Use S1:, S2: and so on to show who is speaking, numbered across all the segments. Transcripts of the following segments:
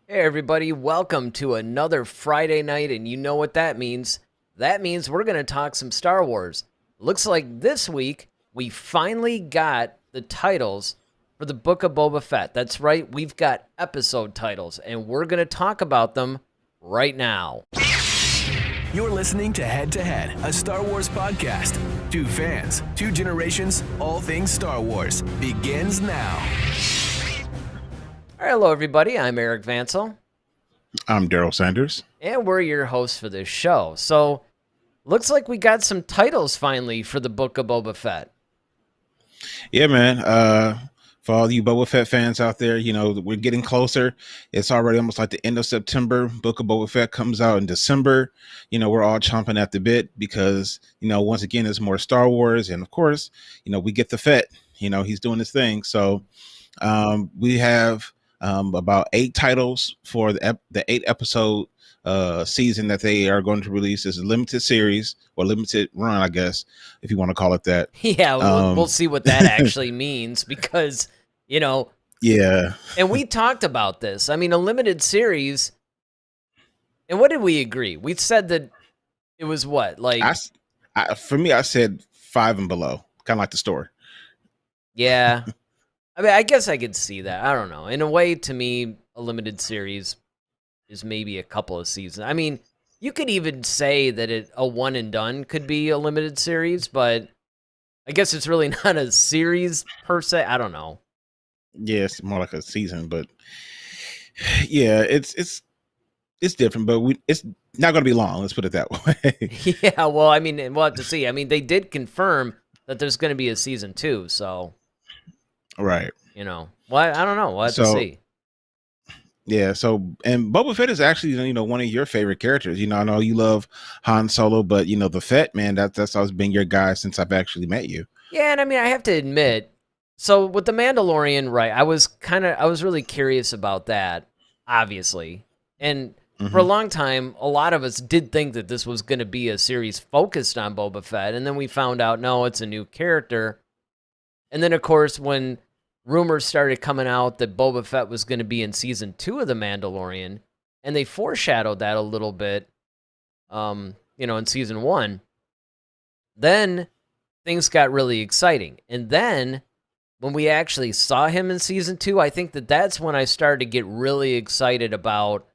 S1: Hey everybody, welcome to another Friday night, and you know what that means. That means we're going to talk some Star Wars. Looks like this week we finally got the titles for the Book of Boba Fett. That's right, we've got episode titles, and we're going to talk about them right now.
S2: You're listening to Head to Head, a Star Wars podcast. Two fans, two generations, all things Star Wars begins now.
S1: All right, hello everybody, I'm Eric Vansel.
S3: I'm Daryl Sanders.
S1: And we're your hosts for this show. So, looks like we got some titles finally for the Book of Boba Fett.
S3: Yeah, man. For all you Boba Fett fans out there, we're getting closer. It's already almost like the end of September. Book of Boba Fett comes out in December. We're all chomping at the bit because, once again, it's more Star Wars. And of course, we get the Fett, he's doing his thing. So we have about 8 titles for the 8-episode season that they are going to release as a limited series or limited run, I guess, if you want to call it that.
S1: Yeah, we'll see what that actually means because,
S3: yeah.
S1: And we talked about this. I mean, a limited series. And what did we agree? We said that it was what? Like,
S3: for me, I said 5 and below, kind of like the store.
S1: Yeah. I mean, I guess I could see that. I don't know. In a way, to me, a limited series is maybe a couple of seasons. I mean, you could even say that a one and done could be a limited series, but I guess it's really not a series per se. I don't know.
S3: Yeah, it's more like a season, but yeah, it's different, but it's not going to be long. Let's put it that way.
S1: Yeah, well, I mean, we'll have to see. I mean, they did confirm that there's going to be a season 2, so
S3: right.
S1: Well, I don't know. We'll have to see.
S3: Yeah, and Boba Fett is actually, one of your favorite characters. I know you love Han Solo, but the Fett, man, that's always been your guy since I've actually met you.
S1: Yeah, and I mean, I have to admit, so with the Mandalorian, right, I was really curious about that, obviously. And for a long time, a lot of us did think that this was going to be a series focused on Boba Fett, and then we found out, no, it's a new character. And then, of course, when rumors started coming out that Boba Fett was going to be in season 2 of The Mandalorian, and they foreshadowed that a little bit, in season 1, then things got really exciting. And then when we actually saw him in season 2, I think that's when I started to get really excited about,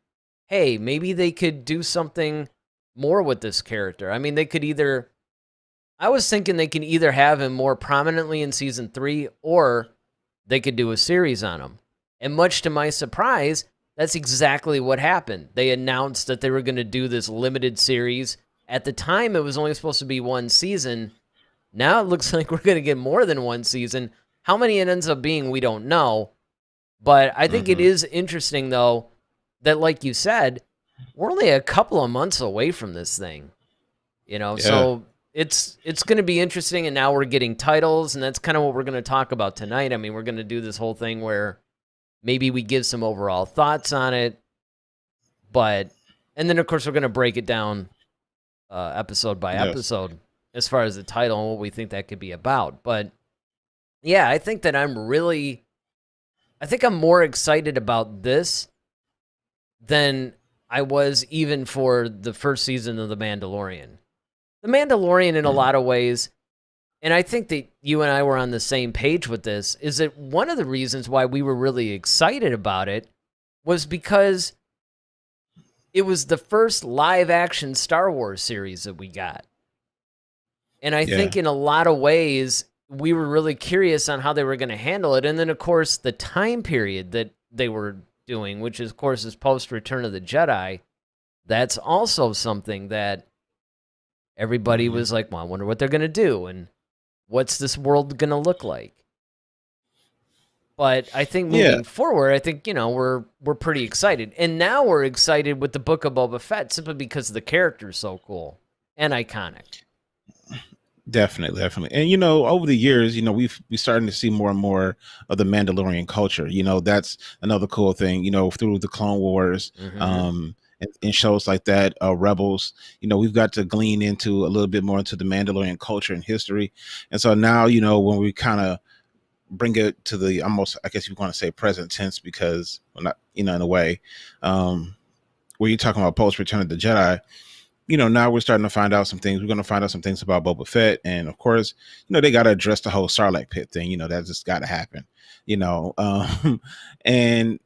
S1: hey, maybe they could do something more with this character. I mean, I was thinking they can either have him more prominently in season 3 or they could do a series on him. And much to my surprise, that's exactly what happened. They announced that they were going to do this limited series. At the time, it was only supposed to be 1 season. Now it looks like we're going to get more than 1 season. How many it ends up being, we don't know. But I think it is interesting, though, that like you said, we're only a couple of months away from this thing. So it's going to be interesting, and now we're getting titles, and that's kind of what we're going to talk about tonight. I mean, we're going to do this whole thing where maybe we give some overall thoughts on it, and then, of course, we're going to break it down episode by episode as far as the title and what we think that could be about. But, yeah, I think that I'm more excited about this than I was even for the first season of The Mandalorian. The Mandalorian, in a lot of ways, and I think that you and I were on the same page with this, is that one of the reasons why we were really excited about it was because it was the first live-action Star Wars series that we got. And I think in a lot of ways, we were really curious on how they were going to handle it. And then, of course, the time period that they were doing, which, of course, is post-Return of the Jedi, that's also something that everybody was like, well, I wonder what they're going to do, and what's this world going to look like? But I think moving forward, I think, we're pretty excited. And now we're excited with the Book of Boba Fett simply because the character is so cool and iconic.
S3: Definitely. And, over the years, we're starting to see more and more of the Mandalorian culture. That's another cool thing, through the Clone Wars, and shows like that, Rebels, we've got to glean into a little bit more into the Mandalorian culture and history. And so now, when we kind of bring it to the almost, I guess you want to say present tense, because well, not, in a way, where you're talking about post Return of the Jedi, now we're starting to find out some things. We're going to find out some things about Boba Fett. And of course, they got to address the whole Sarlacc pit thing. That just got to happen, and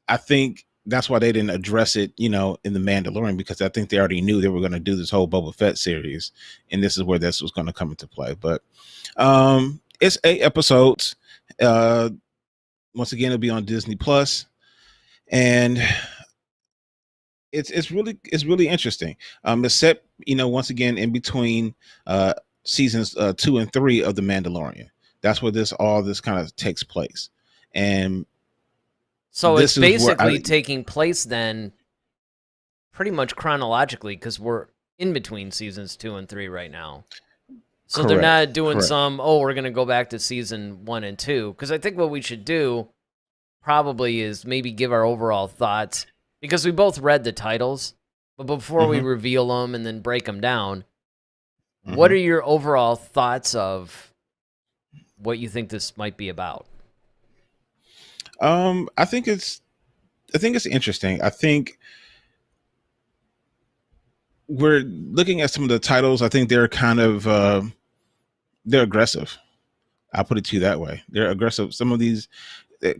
S3: I think that's why they didn't address it, in the Mandalorian, because I think they already knew they were going to do this whole Boba Fett series. And this is where this was going to come into play. But it's 8 episodes. Once again, it'll be on Disney Plus. And it's really interesting. It's set, once again, in between seasons 2 and 3 of the Mandalorian. That's where all this kind of takes place. And
S1: so it's basically taking place then pretty much chronologically, because we're in between seasons 2 and 3 right now. So they're not doing we're going to go back to season 1 and 2. Because I think what we should do probably is maybe give our overall thoughts, because we both read the titles, but before we reveal them and then break them down, what are your overall thoughts of what you think this might be about?
S3: I think it's interesting. I think we're looking at some of the titles. I think they're kind of they're aggressive. I'll put it to you that way. They're aggressive. Some of these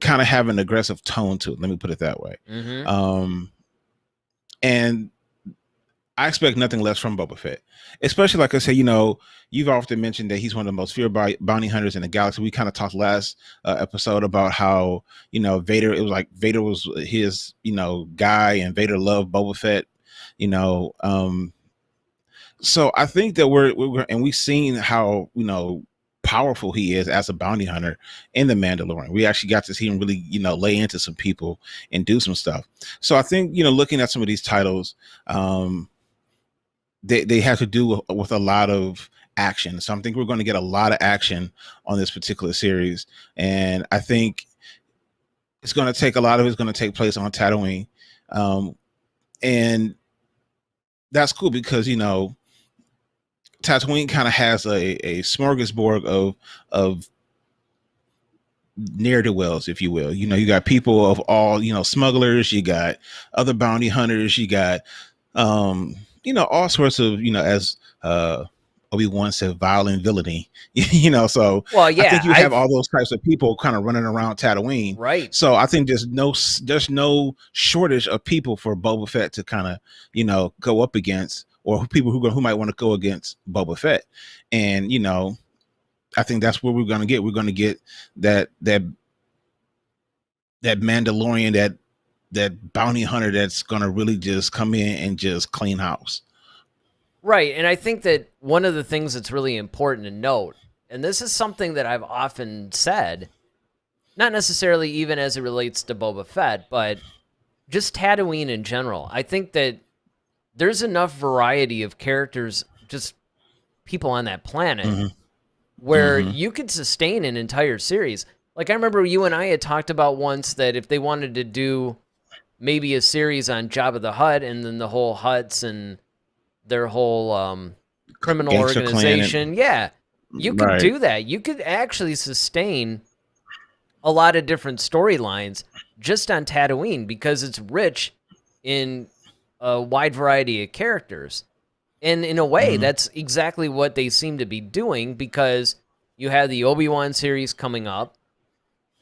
S3: kind of have an aggressive tone to it. Let me put it that way. And I expect nothing less from Boba Fett, especially, like I say, you've often mentioned that he's one of the most feared bounty hunters in the galaxy. We kind of talked last episode about how, Vader, it was like Vader was his, guy, and Vader loved Boba Fett, so I think that we've seen how, powerful he is as a bounty hunter in the Mandalorian. We actually got to see him really, lay into some people and do some stuff. So I think, looking at some of these titles, they have to do with a lot of action. So I think we're going to get a lot of action on this particular series. And I think it's going to take a lot of it's going to take place on Tatooine. And that's cool because, Tatooine kind of has a smorgasbord of ne'er-do-wells, if you will. You got people of all, smugglers, you got other bounty hunters, you got, all sorts of, as Obi-Wan said, violent villainy, so I think you have all those types of people kind of running around Tatooine.
S1: Right.
S3: So I think there's no shortage of people for Boba Fett to kind of, go up against, or people who might want to go against Boba Fett. And, I think that's what we're going to get. We're going to get that Mandalorian, that bounty hunter that's going to really just come in and just clean house.
S1: Right. And I think that one of the things that's really important to note, and this is something that I've often said, not necessarily even as it relates to Boba Fett, but just Tatooine in general. I think that there's enough variety of characters, just people on that planet, where you could sustain an entire series. Like, I remember you and I had talked about once that if they wanted to do maybe a series on Jabba the Hutt and then the whole Hutts and their whole criminal
S3: Gangster
S1: organization, you could do that. You could actually sustain a lot of different storylines just on Tatooine because it's rich in a wide variety of characters. And in a way, that's exactly what they seem to be doing, because you have the Obi-Wan series coming up.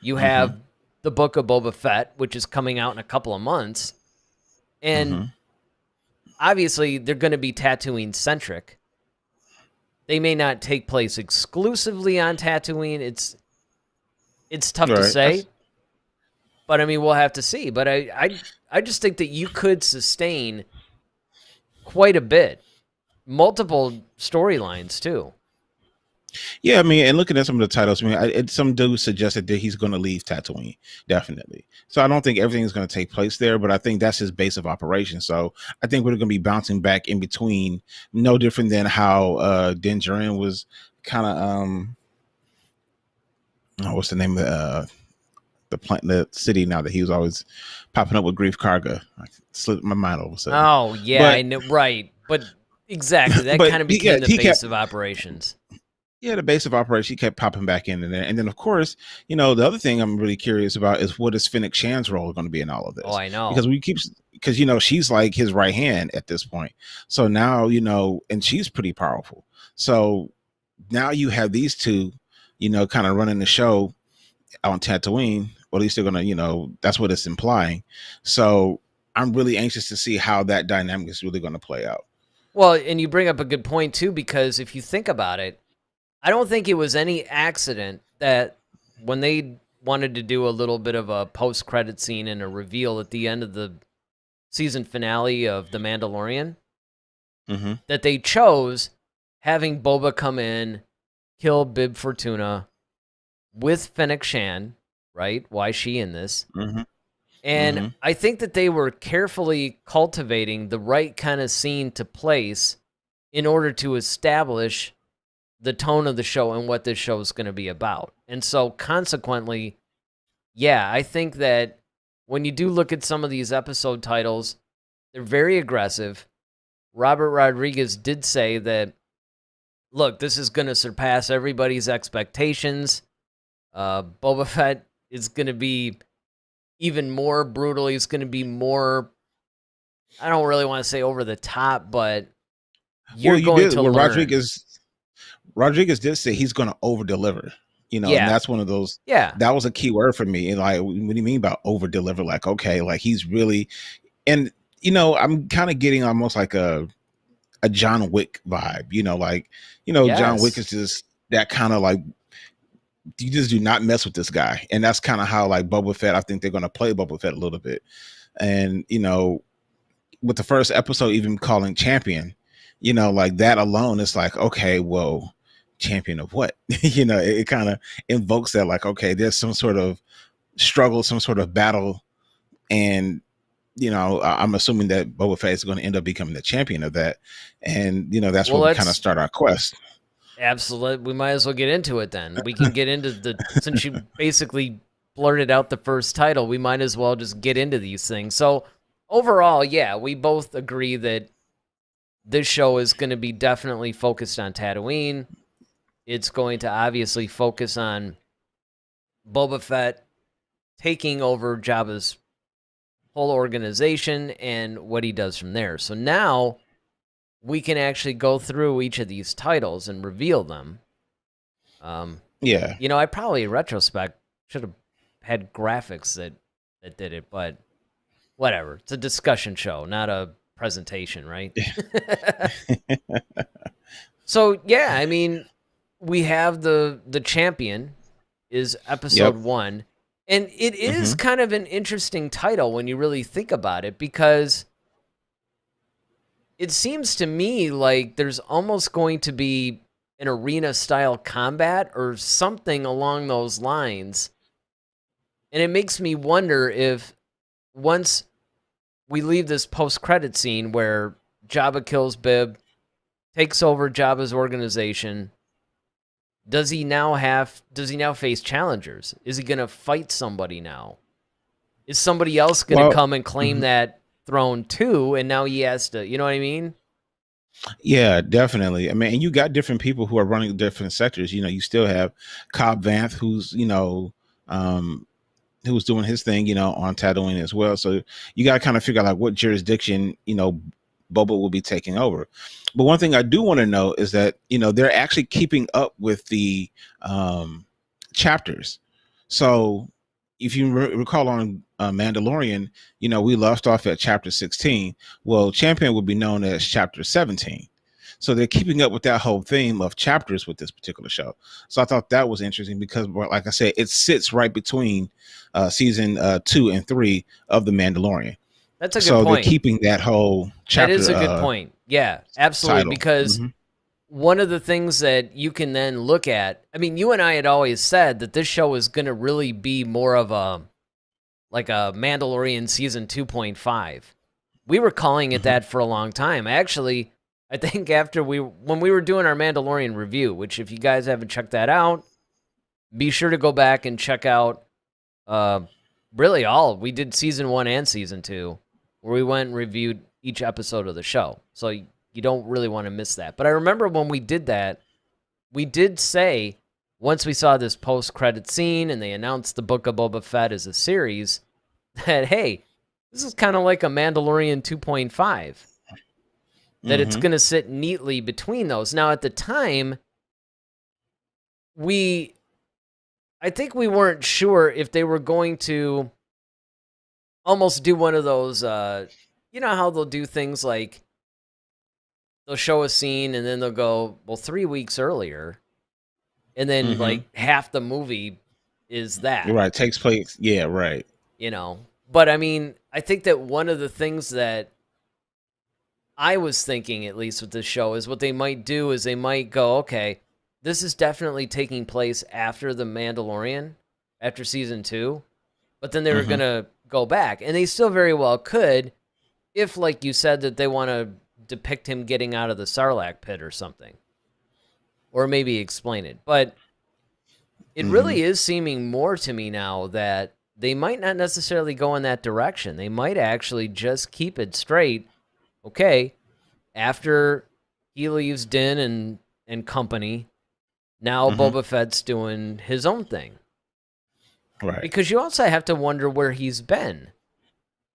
S1: You have the Book of Boba Fett, which is coming out in a couple of months. And obviously, they're going to be Tatooine-centric. They may not take place exclusively on Tatooine. It's tough to say. But, I mean, we'll have to see. But I just think that you could sustain quite a bit. Multiple storylines, too.
S3: Yeah, I mean, and looking at some of the titles, I mean, some dudes suggested that he's going to leave Tatooine, definitely. So I don't think everything's going to take place there, but I think that's his base of operation. So I think we're going to be bouncing back in between, no different than how Din Djarin was kind of, what's the name of the city now that he was always popping up with Grief Karga. I slipped my mind over.
S1: Oh, yeah, I know, right. But exactly, that kind of became the base of operations.
S3: Yeah, the base of operation, he kept popping back in there. And then, of course, the other thing I'm really curious about is what is Fennec Shan's role going to be in all of
S1: Oh,
S3: this?
S1: I know.
S3: Because, she's like his right hand at this point. So now, and she's pretty powerful. So now you have these two, kind of running the show on Tatooine, or at least they're going to, that's what it's implying. So I'm really anxious to see how that dynamic is really going to play out.
S1: Well, and you bring up a good point, too, because if you think about it, I don't think it was any accident that when they wanted to do a little bit of a post-credit scene and a reveal at the end of the season finale of The Mandalorian, that they chose having Boba come in, kill Bib Fortuna with Fennec Shan, right? Why is she in this? And I think that they were carefully cultivating the right kind of scene to place in order to establish the tone of the show and what this show is going to be about. And so consequently, yeah, I think that when you do look at some of these episode titles, they're very aggressive. Robert Rodriguez did say that, look, this is going to surpass everybody's expectations. Boba Fett is going to be even more brutal. He's going to be more, I don't really want to say over the top, but you're going to learn.
S3: Rodriguez did say he's going to over deliver, and that's one of those.
S1: Yeah,
S3: that was a key word for me. And like, what do you mean by over deliver? Like, okay, like he's really, and I'm kind of getting almost like a John Wick vibe.
S1: Yes.
S3: John Wick is just that kind of like, you just do not mess with this guy, and that's kind of how like Boba Fett. I think they're going to play Boba Fett a little bit, and with the first episode even calling champion, like that alone, it's like, okay, well, champion of what? It kind of invokes that, like, okay, there's some sort of struggle, some sort of battle, and I'm assuming that Boba Fett is going to end up becoming the champion of that, and that's where we kind of start our quest.
S1: Absolutely, we might as well get into it then. We can get into since you basically blurted out the first title, we might as well just get into these things. So overall, yeah, we both agree that this show is going to be definitely focused on Tatooine. It's going to obviously focus on Boba Fett taking over Jabba's whole organization and what he does from there. So now we can actually go through each of these titles and reveal them.
S3: Yeah.
S1: I probably, in retrospect, should have had graphics that did it, but whatever. It's a discussion show, not a presentation, right? So, yeah, I mean, we have the champion is episode 1, and it is kind of an interesting title when you really think about it, because it seems to me like there's almost going to be an arena-style combat or something along those lines, and it makes me wonder if once we leave this post-credit scene where Jabba kills Bib, takes over Jabba's organization, does he now face challengers? Is he going to fight somebody now? Is somebody else going to come and claim that throne too, and now he has to, you know what I mean?
S3: Yeah, definitely. I mean, and you got different people who are running different sectors. You still have Cobb Vanth, who's who's doing his thing, on Tatooine as well. So you got to kind of figure out like what jurisdiction, Boba will be taking over. But one thing I do want to know is that, they're actually keeping up with the chapters. So if you recall on Mandalorian, we left off at chapter 16. Well, Champion would be known as chapter 17. So they're keeping up with that whole theme of chapters with this particular show. So I thought that was interesting because, like I said, it sits right between season 2 and 3 of The Mandalorian.
S1: That's a good
S3: point. So they're
S1: point.
S3: keeping that whole chapter.
S1: That is a good point. Yeah, absolutely.
S3: Title.
S1: Because one of the things that you can then look at, I mean, you and I had always said that this show is going to really be more of a Mandalorian season 2.5. We were calling it that for a long time. Actually, I think when we were doing our Mandalorian review, which if you guys haven't checked that out, be sure to go back and check out really we did season 1 and season 2, where we went and reviewed each episode of the show. So you don't really want to miss that. But I remember when we did that, we did say once we saw this post-credit scene and they announced the Book of Boba Fett as a series that, hey, this is kind of like a Mandalorian 2.5, that it's going to sit neatly between those. Now, at the time, I think we weren't sure if they were going to almost do one of those, you know how they'll do things like they'll show a scene and then they'll go, well, 3 weeks earlier. And then like half the movie is that.
S3: Right. Takes place. Yeah, right.
S1: You know, but I mean, I think that one of the things that I was thinking, at least with this show, is what they might do is they might go, okay, this is definitely taking place after The Mandalorian, after season 2, but then they were going to go back. And they still very well could, if, like you said, that they want to depict him getting out of the Sarlacc pit or something. Or maybe explain it. But it really is seeming more to me now that they might not necessarily go in that direction. They might actually just keep it straight. Okay, after he leaves Din and company, now Boba Fett's doing his own thing.
S3: Right.
S1: Because you also have to wonder where he's been.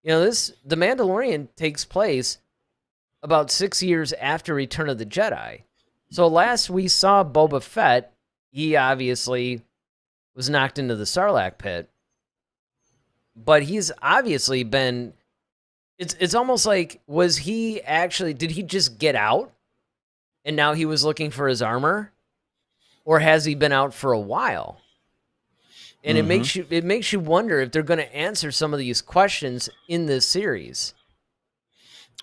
S1: You know, The Mandalorian takes place about 6 years after Return of the Jedi. So last we saw Boba Fett, he obviously was knocked into the Sarlacc pit. But he's obviously been... It's almost like, did he just get out? And now he was looking for his armor? Or has he been out for a while? And it makes you wonder if they're going to answer some of these questions in this series.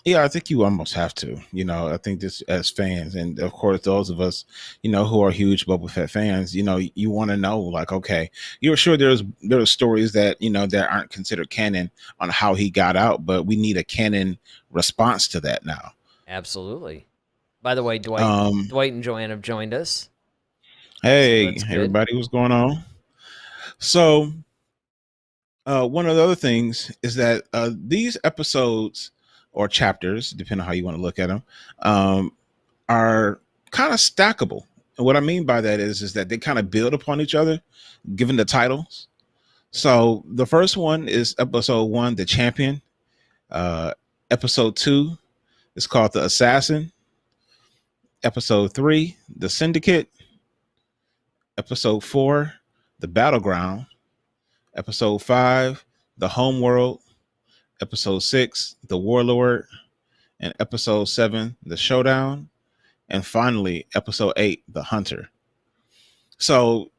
S3: Yeah, I think you almost have to. You know, I think this as fans, and of course those of us, you know, who are huge Boba Fett fans, you know, you want to know, like, okay, you're sure there are stories that, you know, that aren't considered canon on how he got out, but we need a canon response to that now.
S1: Absolutely. By the way, Dwight and Joanne have joined us.
S3: Hey, everybody, what's going on? So, one of the other things is that these episodes or chapters, depending on how you want to look at them, are kind of stackable. And what I mean by that is that they kind of build upon each other, given the titles. So the first one is episode 1, The Champion. Episode 2 is called The Assassin. Episode 3, The Syndicate. Episode 4, The Battleground. Episode 5, The Homeworld. Episode 6, The Warlord. And episode 7, The Showdown. And finally, episode 8, The Hunter. So,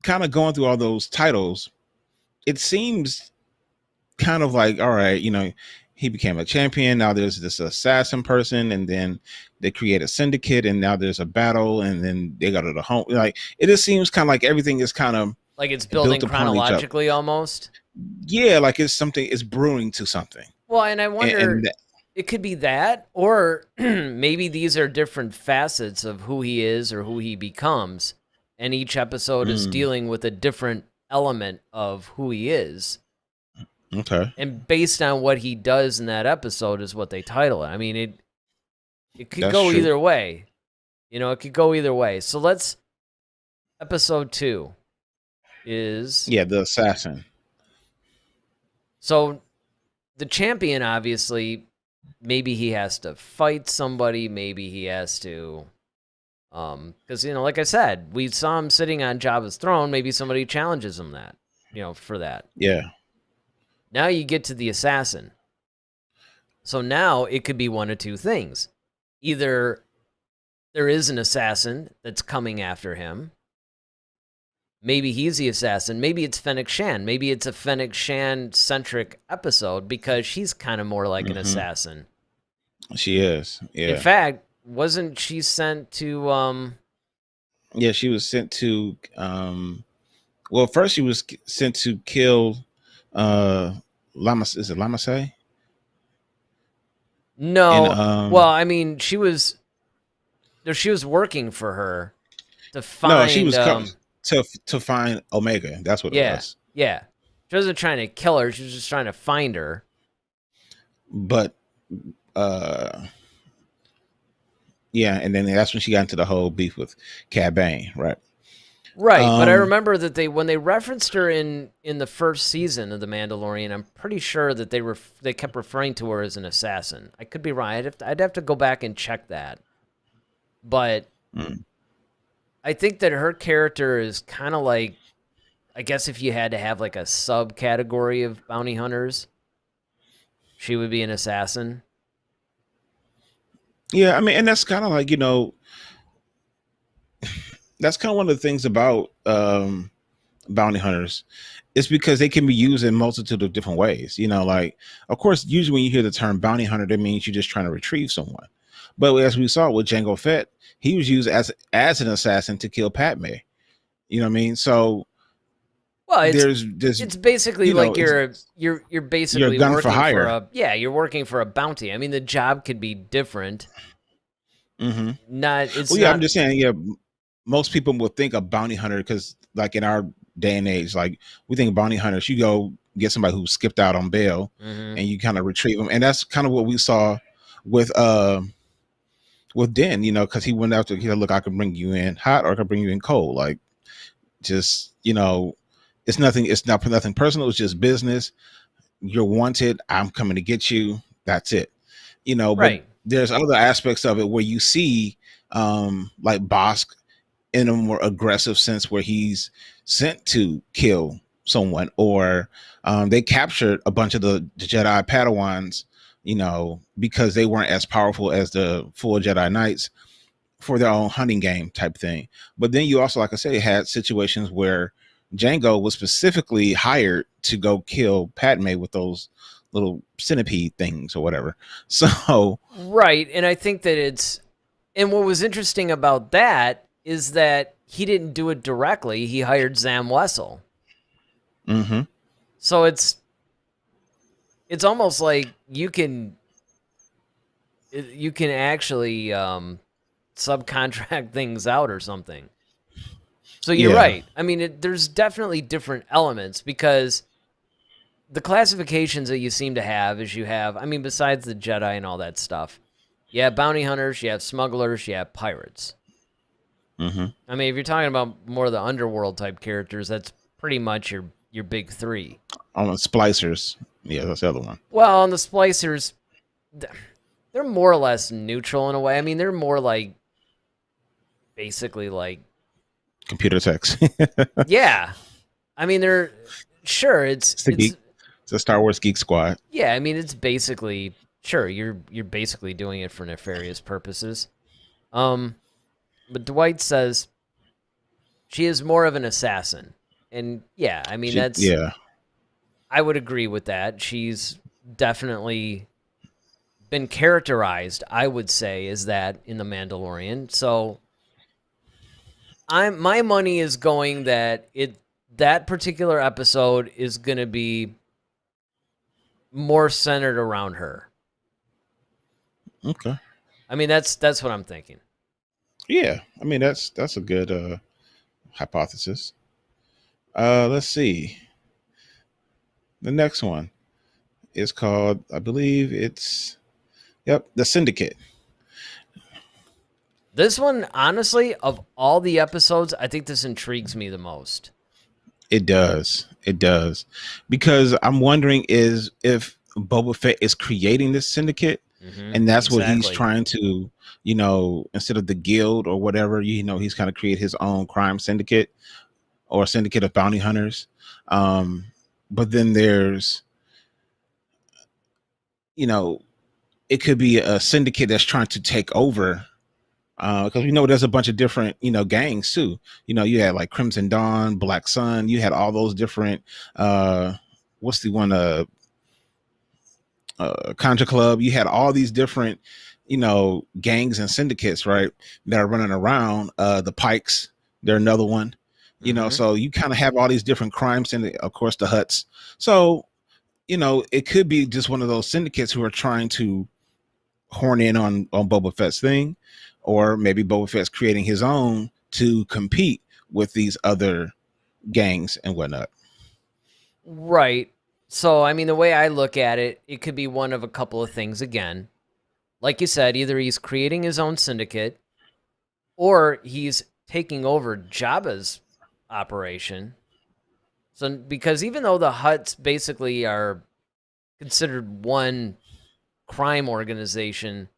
S3: kind of going through all those titles, it seems kind of like, all right, you know, he became a champion. Now there's this assassin person, and then they create a syndicate, and now there's a battle, and then they go to the home. Like, it just seems kind of like everything is kind of
S1: like it's building chronologically almost.
S3: Yeah, like it's brewing to something.
S1: Well, and I wonder, it could be that, or maybe these are different facets of who he is or who he becomes, and each episode is dealing with a different element of who he is.
S3: Okay.
S1: And based on what he does in that episode is what they title it. I mean, it could go either way. You know, it could go either way. So episode 2 is...
S3: Yeah, The Assassin.
S1: So the champion, obviously, maybe he has to fight somebody. Maybe he has to... because, you know, like I said, we saw him sitting on Jabba's throne. Maybe somebody challenges him for that.
S3: Yeah.
S1: Now you get to the assassin. So now it could be one of two things. Either there is an assassin that's coming after him. Maybe he's the assassin. Maybe it's Fennec Shan. Maybe it's a Fennec Shan-centric episode because she's kind of more like an assassin.
S3: She is, yeah.
S1: In fact, wasn't she sent to...
S3: Yeah, she was sent to... well, first she was sent to kill... is it Lamasai?
S1: No. Well, I mean, she was working for her to find...
S3: No, she was to find Omega. That's what it was.
S1: Yeah. She wasn't trying to kill her. She was just trying to find her.
S3: But Yeah, and then that's when she got into the whole beef with Cad Bane, right?
S1: Right, but I
S3: Um,
S1: remember that when they referenced her in the first season of The Mandalorian, I'm pretty sure that they kept referring to her as an assassin. I could be wrong. I'd have to go back and check that. But
S3: mm.
S1: I think that her character is kind of like, I guess if you had to have like a subcategory of bounty hunters, she would be an assassin.
S3: Yeah, I mean, and that's kind of like, that's kind of one of the things about bounty hunters. It's because they can be used in multitude of different ways. Like, of course, usually when you hear the term bounty hunter, that means you're just trying to retrieve someone. But as we saw with Jango Fett, he was used as an assassin to kill Padme. You know what I mean? So
S1: Well,
S3: there's
S1: it's basically like you're
S3: you're a
S1: basically
S3: gun for
S1: working for
S3: hire.
S1: you're working for a bounty. I mean, the job could be different.
S3: Mm-hmm.
S1: It's
S3: Well, yeah, I'm
S1: not
S3: just saying, yeah, most people will think of bounty hunter because, like, in our day and age, like, we think of bounty hunters, you go get somebody who skipped out on bail
S1: Mhm.
S3: and you kind of retrieve them. And that's kind of what we saw with Den, because he went after, he said, look, I can bring you in hot or I can bring you in cold. Like, just, it's not nothing personal. It's just business. You're wanted. I'm coming to get you. That's it. But
S1: right.
S3: there's other aspects of it where you see like Bosk in a more aggressive sense where he's sent to kill someone, or they captured a bunch of the Jedi Padawans, because they weren't as powerful as the full Jedi Knights for their own hunting game type thing. But then you also, like I said, had situations where Django was specifically hired to go kill Padme with those little centipede things or whatever. So
S1: Right, and I think that and what was interesting about that is that he didn't do it directly. He hired Zam Wessel.
S3: mm-hmm.
S1: So it's almost like you can actually subcontract things out or something. So you're
S3: Yeah.
S1: right. I mean, there's definitely different elements because the classifications that you seem to have is I mean, besides the Jedi and all that stuff, you have bounty hunters, you have smugglers, you have pirates.
S3: Mm-hmm.
S1: I mean, if you're talking about more of the underworld type characters, that's pretty much your big three.
S3: On the splicers. Yeah, that's the other one.
S1: Well, on the splicers, they're more or less neutral in a way. I mean, they're more like basically like
S3: Computer text.
S1: yeah. I mean, they're sure
S3: It's a Star Wars Geek Squad.
S1: yeah. I mean, it's basically sure you're basically doing it for nefarious purposes. But Dwight says she is more of an assassin, and yeah, I mean
S3: Yeah.
S1: I would agree with that. She's definitely been characterized, I would say, as that in The Mandalorian. So my money is going that that particular episode is going to be more centered around her.
S3: Okay.
S1: I mean, that's what I'm thinking.
S3: Yeah. I mean, that's a good hypothesis. Let's see. The next one is called, I believe the Syndicate.
S1: This one, honestly, of all the episodes, I think this intrigues me the most.
S3: It does. It does. Because I'm wondering if Boba Fett is creating this syndicate, and that's what he's trying to, instead of the guild or whatever, he's kind of create his own crime syndicate or syndicate of bounty hunters. But then there's, it could be a syndicate that's trying to take over, because we know there's a bunch of different gangs too. You had like Crimson Dawn, Black Sun, you had all those different what's the one Contra Club. You had all these different gangs and syndicates, right, that are running around. The Pikes, they're another one. So you kind of have all these different crimes, and of course the Huts. So it could be just one of those syndicates who are trying to horn in on Boba Fett's thing, or maybe Boba Fett's creating his own to compete with these other gangs and whatnot.
S1: Right. So, I mean, the way I look at it, it could be one of a couple of things again. like you said, either he's creating his own syndicate or he's taking over Jabba's operation. So, because even though the Hutts basically are considered one crime organization,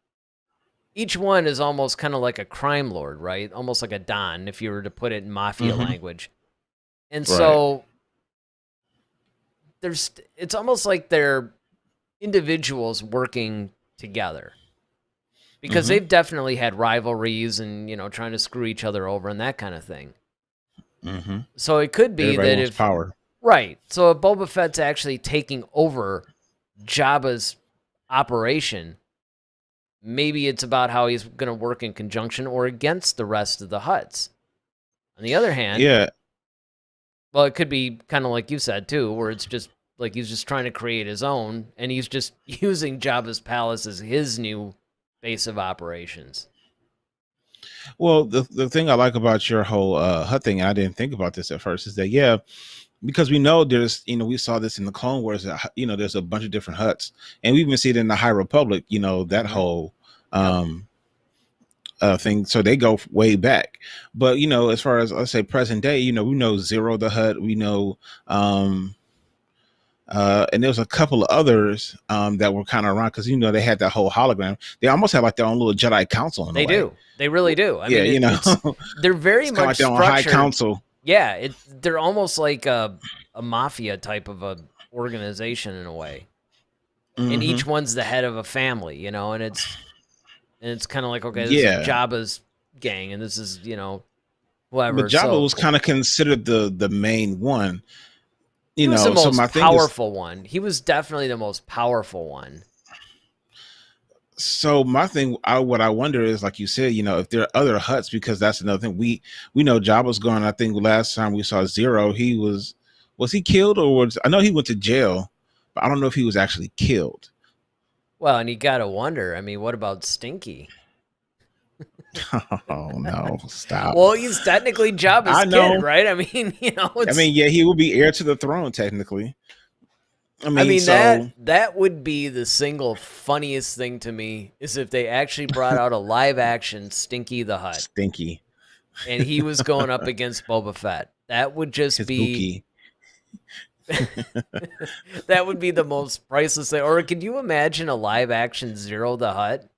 S1: each one is almost kind of like a crime lord, right? Almost like a Don, if you were to put it in mafia language. And so it's almost like they're individuals working together. Because they've definitely had rivalries and, trying to screw each other over and that kind of thing. So it could be
S3: Everybody
S1: that
S3: wants power.
S1: Right. So if Boba Fett's actually taking over Jabba's operation, maybe it's about how he's going to work in conjunction or against the rest of the Hutts. On the other hand, well, it could be kind of like you said too, where it's just like he's just trying to create his own, and he's just using Jabba's palace as his new base of operations.
S3: Well, the thing I like about your whole Hutt thing, and I didn't think about this at first, is that because we know there's, we saw this in the Clone Wars, there's a bunch of different Hutts, and we even see it in the High Republic, that whole thing. So they go way back. But, as far as, let's say, present day, we know Zero the Hutt, we know, and there's a couple of others that were kind of around because, they had that whole hologram. They almost have like their own little Jedi council in a way. They
S1: do. They really do. I mean, they're very much
S3: like their own high council.
S1: Yeah, they're almost like a mafia type of a organization in a way, and each one's the head of a family, and it's kind of like, okay, this is Jabba's gang, and this is whoever.
S3: But Jabba was kind of considered the main one.
S1: He was the most powerful one. He was definitely the most powerful one.
S3: So my thing, what I wonder is, like you said, if there are other Hutts, because that's another thing. We know Jabba's gone. I think last time we saw Zero, he was he killed, or I know he went to jail, but I don't know if he was actually killed.
S1: Well, and you gotta wonder. I mean, what about Stinky?
S3: Oh no! Stop.
S1: Well, he's technically Jabba's kid, right? I mean,
S3: he will be heir to the throne technically.
S1: That would be the single funniest thing to me is if they actually brought out a live action Stinky the Hutt.
S3: Stinky.
S1: And he was going up against Boba Fett. That would just be that would be the most priceless thing. Or could you imagine a live action Zero the Hutt?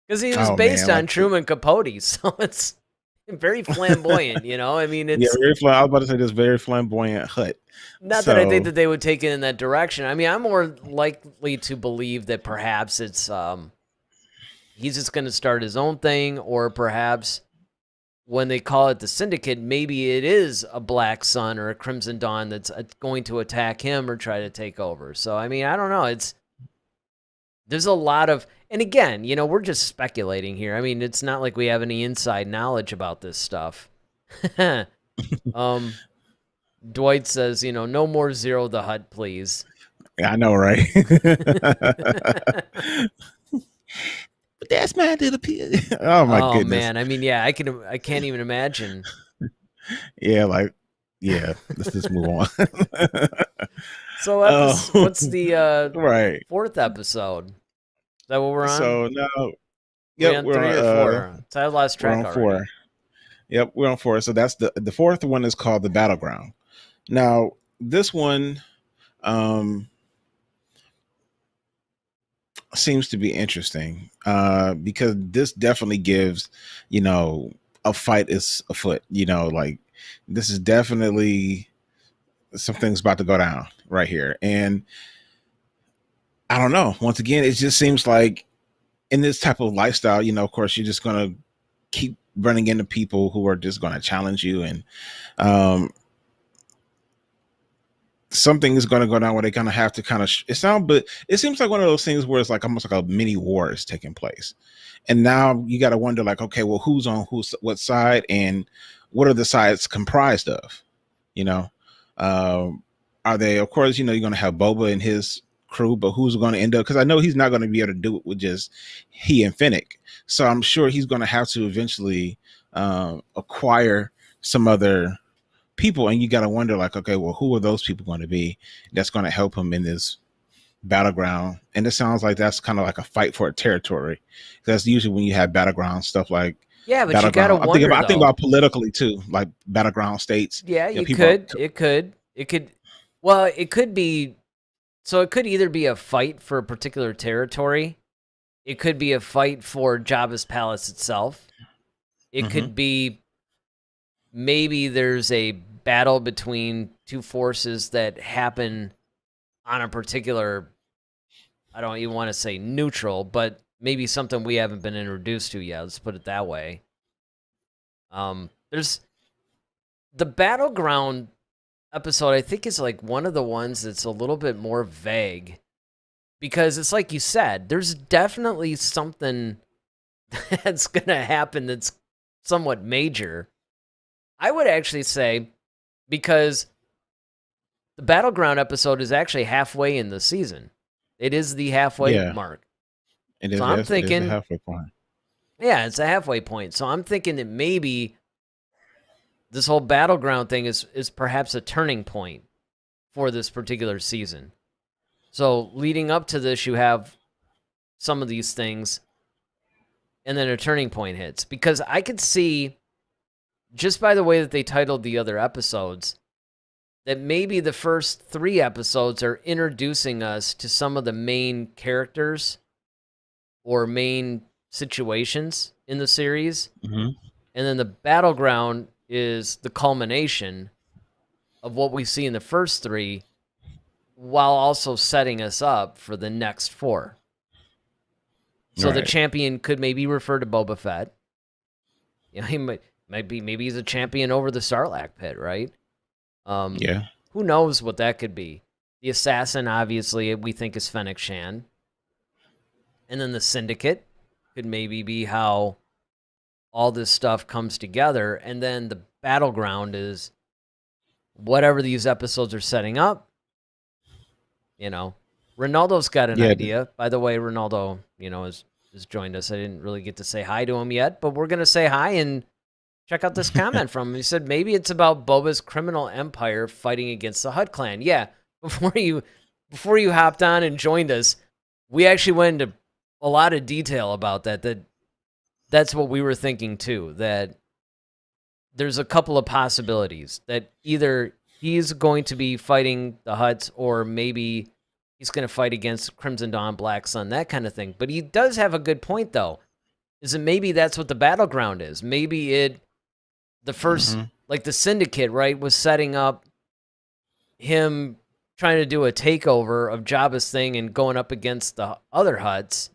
S1: Because he was based on Truman Capote, so it's very flamboyant, I mean, it's
S3: very I was about to say this very flamboyant Hutt.
S1: Not that I think that they would take it in that direction. I mean, I'm more likely to believe that perhaps it's he's just going to start his own thing, or perhaps when they call it the Syndicate, maybe it is a Black Sun or a Crimson Dawn that's going to attack him or try to take over. So, I mean, I don't know. There's a lot of, and again, we're just speculating here. I mean, it's not like we have any inside knowledge about this stuff. Dwight says, no more Zero the Hutt, please.
S3: Yeah, I know, right? But that's man to the oh my goodness. Oh
S1: man, I mean, yeah, I can't even imagine.
S3: Let's just move on.
S1: So what's the fourth episode? Is that what we're on?
S3: So now,
S1: we're on 3 or 4. So I lost track
S3: already. 4. Yep, we're on 4. So that's the fourth one is called the Battleground. Now this one seems to be interesting because this definitely gives a fight is afoot. Like this is definitely something's about to go down right here, and I don't know. Once again, it just seems like in this type of lifestyle, of course, you're just gonna keep running into people who are just going to challenge you, and something is going to go down where they're going to have to kind of but it seems like one of those things where it's like almost like a mini war is taking place, and now you got to wonder, like, okay, well, who's on what side, and what are the sides comprised of? Are they, of course, you're going to have Boba and his crew, but who's going to end up, because I know he's not going to be able to do it with just he and Fennec, so I'm sure he's going to have to eventually acquire some other people, and you got to wonder, like, okay, well, who are those people going to be that's going to help him in this Battleground, and it sounds like that's kind of like a fight for a territory. That's usually when you have Battleground stuff like
S1: Yeah, but you gotta
S3: Battleground.
S1: wonder
S3: I think
S1: though.
S3: about politically too, like Battleground states.
S1: Yeah,
S3: You know,
S1: you
S3: people are,
S1: could. It could. It could. Well, it could be. So it could either be a fight for a particular territory. It could be a fight for Jabba's palace itself. It could be maybe there's a battle between two forces that happen on a particular, I don't even want to say neutral, but maybe something we haven't been introduced to yet. Let's put it that way. There's the Battleground episode, I think, is like one of the ones that's a little bit more vague because it's like you said, there's definitely something that's going to happen that's somewhat major. I would actually say because the Battleground episode is actually halfway in the season. It is the halfway mark.
S3: It is.
S1: So I'm
S3: It is
S1: thinking,
S3: the halfway point.
S1: Yeah, it's a halfway point. So I'm thinking that maybe this whole Battleground thing is perhaps a turning point for this particular season. So leading up to this, you have some of these things, and then a turning point hits. Because I could see, just by the way that they titled the other episodes, that maybe the first 3 episodes are introducing us to some of the main characters or main situations in the series. And then the Battleground is the culmination of what we see in the first 3, while also setting us up for the next 4. So the champion could maybe refer to Boba Fett. You know, he might be, maybe he's a champion over the Sarlacc pit, right? Who knows what that could be? The assassin, obviously, we think is Fennec Shan. And then the Syndicate could maybe be how all this stuff comes together. And then the Battleground is whatever these episodes are setting up. You know, Ronaldo's got an idea. By the way, Ronaldo, you know, has joined us. I didn't really get to say hi to him yet, but we're going to say hi and check out this comment from him. He said, maybe it's about Boba's criminal empire fighting against the Hutt clan. Yeah, before you hopped on and joined us, we actually went into a lot of detail about that's what we were thinking too, that there's a couple of possibilities that either he's going to be fighting the Hutts or maybe he's going to fight against Crimson Dawn, Black Sun, that kind of thing. But he does have a good point, though, is that maybe that's what the Battleground is. Maybe the first, like the Syndicate, right, was setting up him trying to do a takeover of Jabba's thing and going up against the other Hutts.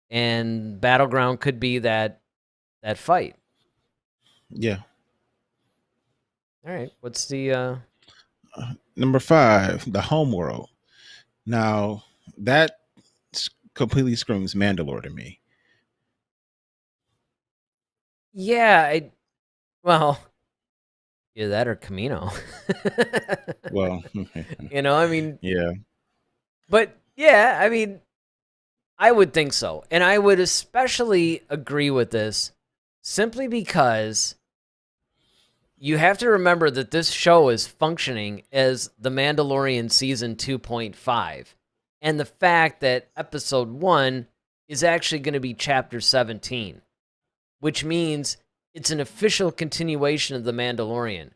S1: And Battleground could be that fight.
S3: Yeah.
S1: All right. What's the
S3: number 5, the homeworld. Now that completely screams Mandalore to me.
S1: Yeah, that or Camino.
S3: Well,
S1: you know, I mean,
S3: yeah.
S1: But yeah, I mean, I would think so. And I would especially agree with this simply because you have to remember that this show is functioning as The Mandalorian Season 2.5. And the fact that Episode 1 is actually going to be Chapter 17, which means it's an official continuation of The Mandalorian.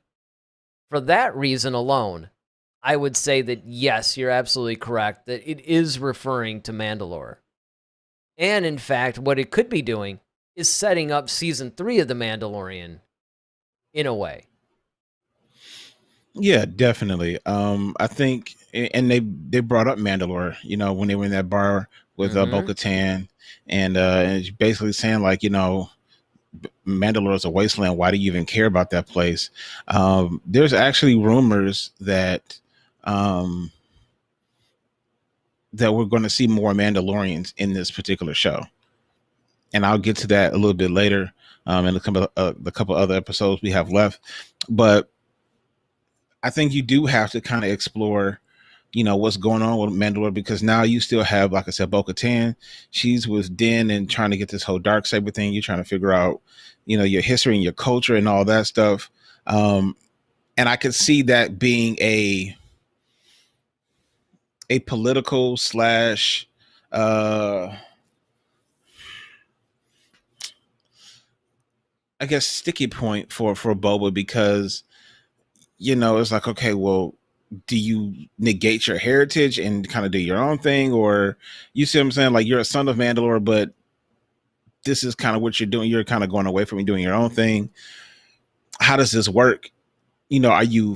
S1: For that reason alone, I would say that yes, you're absolutely correct, that it is referring to Mandalore. And in fact, what it could be doing is setting up Season 3 of The Mandalorian in a way.
S3: Yeah, definitely. I think, and they brought up Mandalore, you know, when they were in that bar with Bo-Katan, and basically saying like, you know, Mandalore is a wasteland. Why do you even care about that place? There's actually rumors that that we're going to see more Mandalorians in this particular show, and I'll get to that a little bit later in the couple other episodes we have left. But I think you do have to kind of explore, you know, what's going on with Mandalore, because now you still have, like I said, Bo-Katan. She's with Din and trying to get this whole Darksaber thing. You're trying to figure out, you know, your history and your culture and all that stuff. And I could see that being a political slash I guess sticky point for Boba, because it's like, okay, well, do you negate your heritage and kind of do your own thing, or you see what I'm saying? Like, you're a son of Mandalore, but this is kind of what you're doing. You're kind of going away from doing your own thing. How does this work? Are you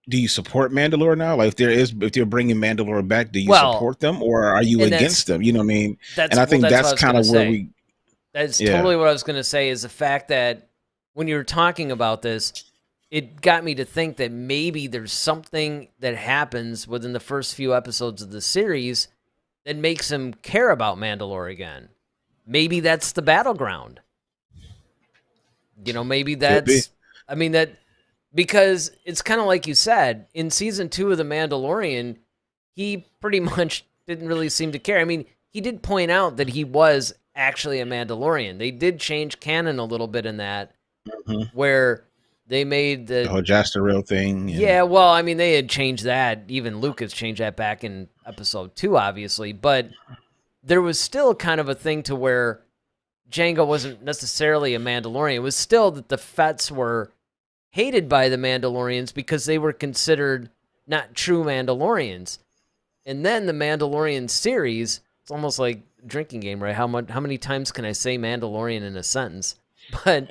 S3: do you support Mandalore now? Like, if they're bringing Mandalore back, do you
S1: Well,
S3: support them, or are you
S1: and
S3: against them? You know what I mean?
S1: that's
S3: And I
S1: well,
S3: think
S1: that's what
S3: that's
S1: I was
S3: kind
S1: gonna
S3: of where
S1: say. That's
S3: yeah.
S1: totally what I was gonna say. Is the fact that when you were talking about this, it got me to think that maybe there's something that happens within the first few episodes of the series that makes him care about Mandalore again. Maybe that's the battleground. Maybe
S3: Could be.
S1: that's, I mean, that, because it's kind of like you said, in season 2 of The Mandalorian, he pretty much didn't really seem to care. I mean, he did point out that he was actually a Mandalorian. They did change canon a little bit in that, where they made
S3: the whole Jaster real thing.
S1: Yeah, well, I mean, they had changed that. Even Lucas changed that back in episode 2, obviously. But there was still kind of a thing to where Jango wasn't necessarily a Mandalorian. It was still that the Fetts were hated by the Mandalorians because they were considered not true Mandalorians. And then the Mandalorian series, it's almost like a drinking game, right? How many times can I say Mandalorian in a sentence? But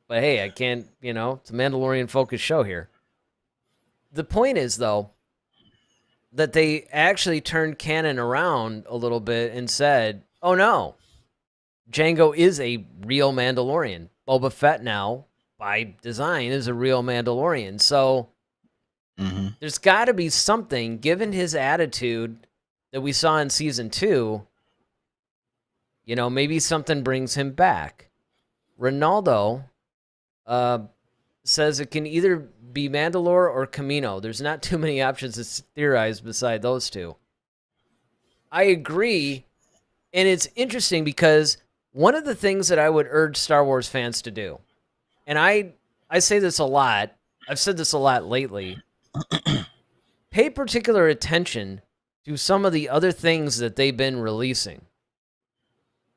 S1: hey, I can't, it's a Mandalorian-focused show here. The point is, though, that they actually turned canon around a little bit and said, oh, no, Jango is a real Mandalorian. Boba Fett now, by design, is a real Mandalorian. So there's got to be something, given his attitude that we saw in season 2, maybe something brings him back. Ronaldo says it can either be Mandalore or Camino. There's not too many options to theorize beside those two. I agree, and it's interesting because one of the things that I would urge Star Wars fans to do, and I say this a lot, I've said this a lot lately, pay particular attention to some of the other things that they've been releasing.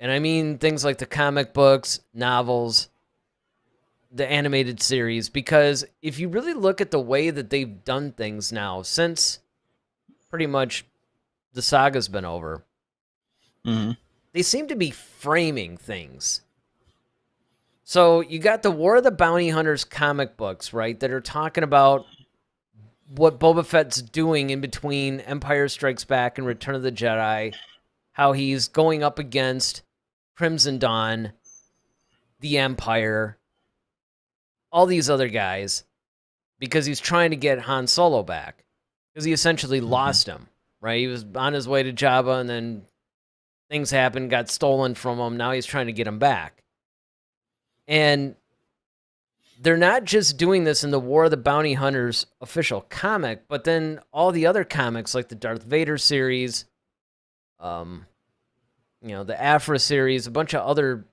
S1: And I mean things like the comic books, novels, the animated series, because if you really look at the way that they've done things now, since pretty much the saga's been over, they seem to be framing things. So you got the War of the Bounty Hunters comic books, right, that are talking about what Boba Fett's doing in between Empire Strikes Back and Return of the Jedi, how he's going up against Crimson Dawn, the Empire, all these other guys, because he's trying to get Han Solo back, because he essentially lost him, right? He was on his way to Jabba, and then things happened, got stolen from him. Now he's trying to get him back. And they're not just doing this in the War of the Bounty Hunters official comic, but then all the other comics, like the Darth Vader series, the Afra series, a bunch of other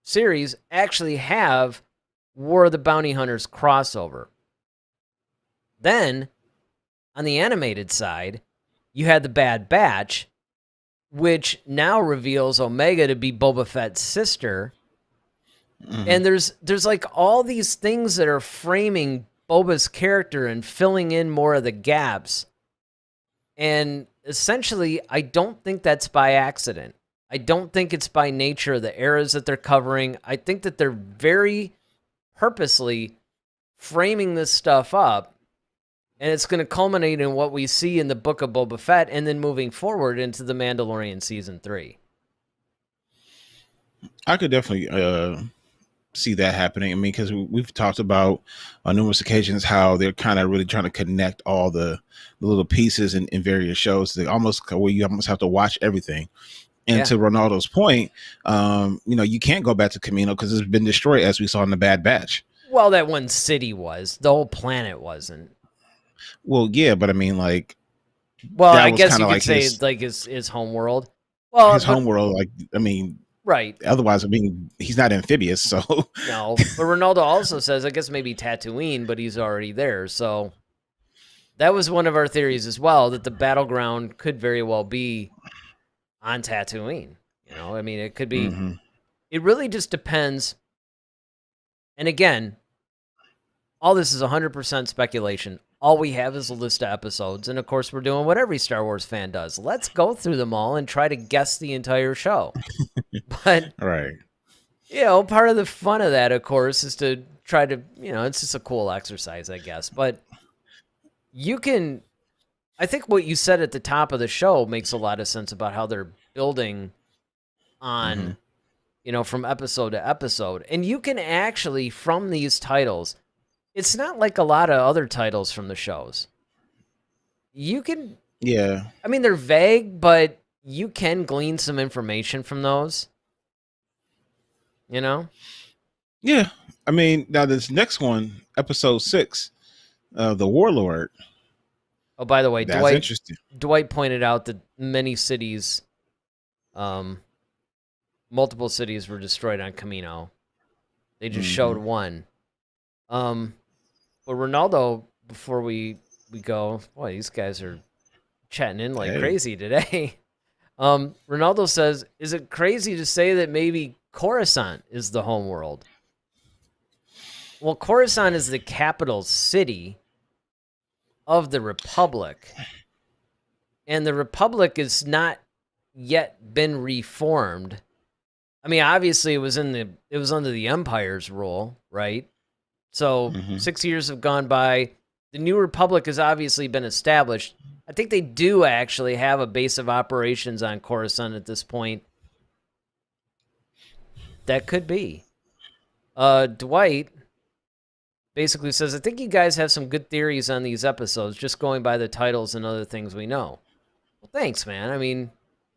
S1: series actually have War of the Bounty Hunters crossover. Then, on the animated side, you had the Bad Batch, which now reveals Omega to be Boba Fett's sister. And there's like all these things that are framing Boba's character and filling in more of the gaps. And essentially, I don't think that's by accident. I don't think it's by nature of the eras that they're covering. I think that they're very purposely framing this stuff up, and it's going to culminate in what we see in the Book of Boba Fett, and then moving forward into the Mandalorian season 3.
S3: I could definitely see that happening. I mean, because we've talked about on numerous occasions how they're kind of really trying to connect all the little pieces in various shows. They almost where you almost have to watch everything. And to Ronaldo's point, you can't go back to Camino because it's been destroyed, as we saw in the Bad Batch.
S1: Well, that one city was. The whole planet wasn't.
S3: Well, yeah, but I mean, like...
S1: Well, I guess you could say his home world. Well,
S3: his home world, like, I mean...
S1: Right.
S3: Otherwise, I mean, he's not amphibious, so...
S1: No, but Ronaldo also says, I guess maybe Tatooine, but he's already there, so... that was one of our theories as well, that the Battleground could very well be on Tatooine. You know, I mean, it could be.
S3: Mm-hmm.
S1: It really just depends. And again, all this is 100% speculation. All we have is a list of episodes, and of course, we're doing what every Star Wars fan does. Let's go through them all and try to guess the entire show. But
S3: Right.
S1: you know, part of the fun of that, of course, is to try to, you know, it's just a cool exercise, I guess. But you can, I think what you said at the top of the show makes a lot of sense about how they're building on, you know, from episode to episode. And you can actually, from these titles, it's not like a lot of other titles from the shows. You can,
S3: Yeah.
S1: I mean, they're vague, but you can glean some information from those. You know?
S3: Yeah. I mean, now this next one, episode 6, the Warlord.
S1: Oh, by the way,
S3: That's interesting.
S1: Dwight pointed out that many cities, multiple cities were destroyed on Camino. They just showed one. But Ronaldo, before we go, boy, these guys are chatting in like crazy today. Ronaldo says, is it crazy to say that maybe Coruscant is the home world? Well, Coruscant is the capital city of the Republic. And the Republic has not yet been reformed. I mean, obviously it was under the Empire's rule, right? So 6 years have gone by. The New Republic has obviously been established. I think they do actually have a base of operations on Coruscant at this point. That could be. Dwight basically says, I think you guys have some good theories on these episodes, just going by the titles and other things we know. Well, thanks, man. I mean,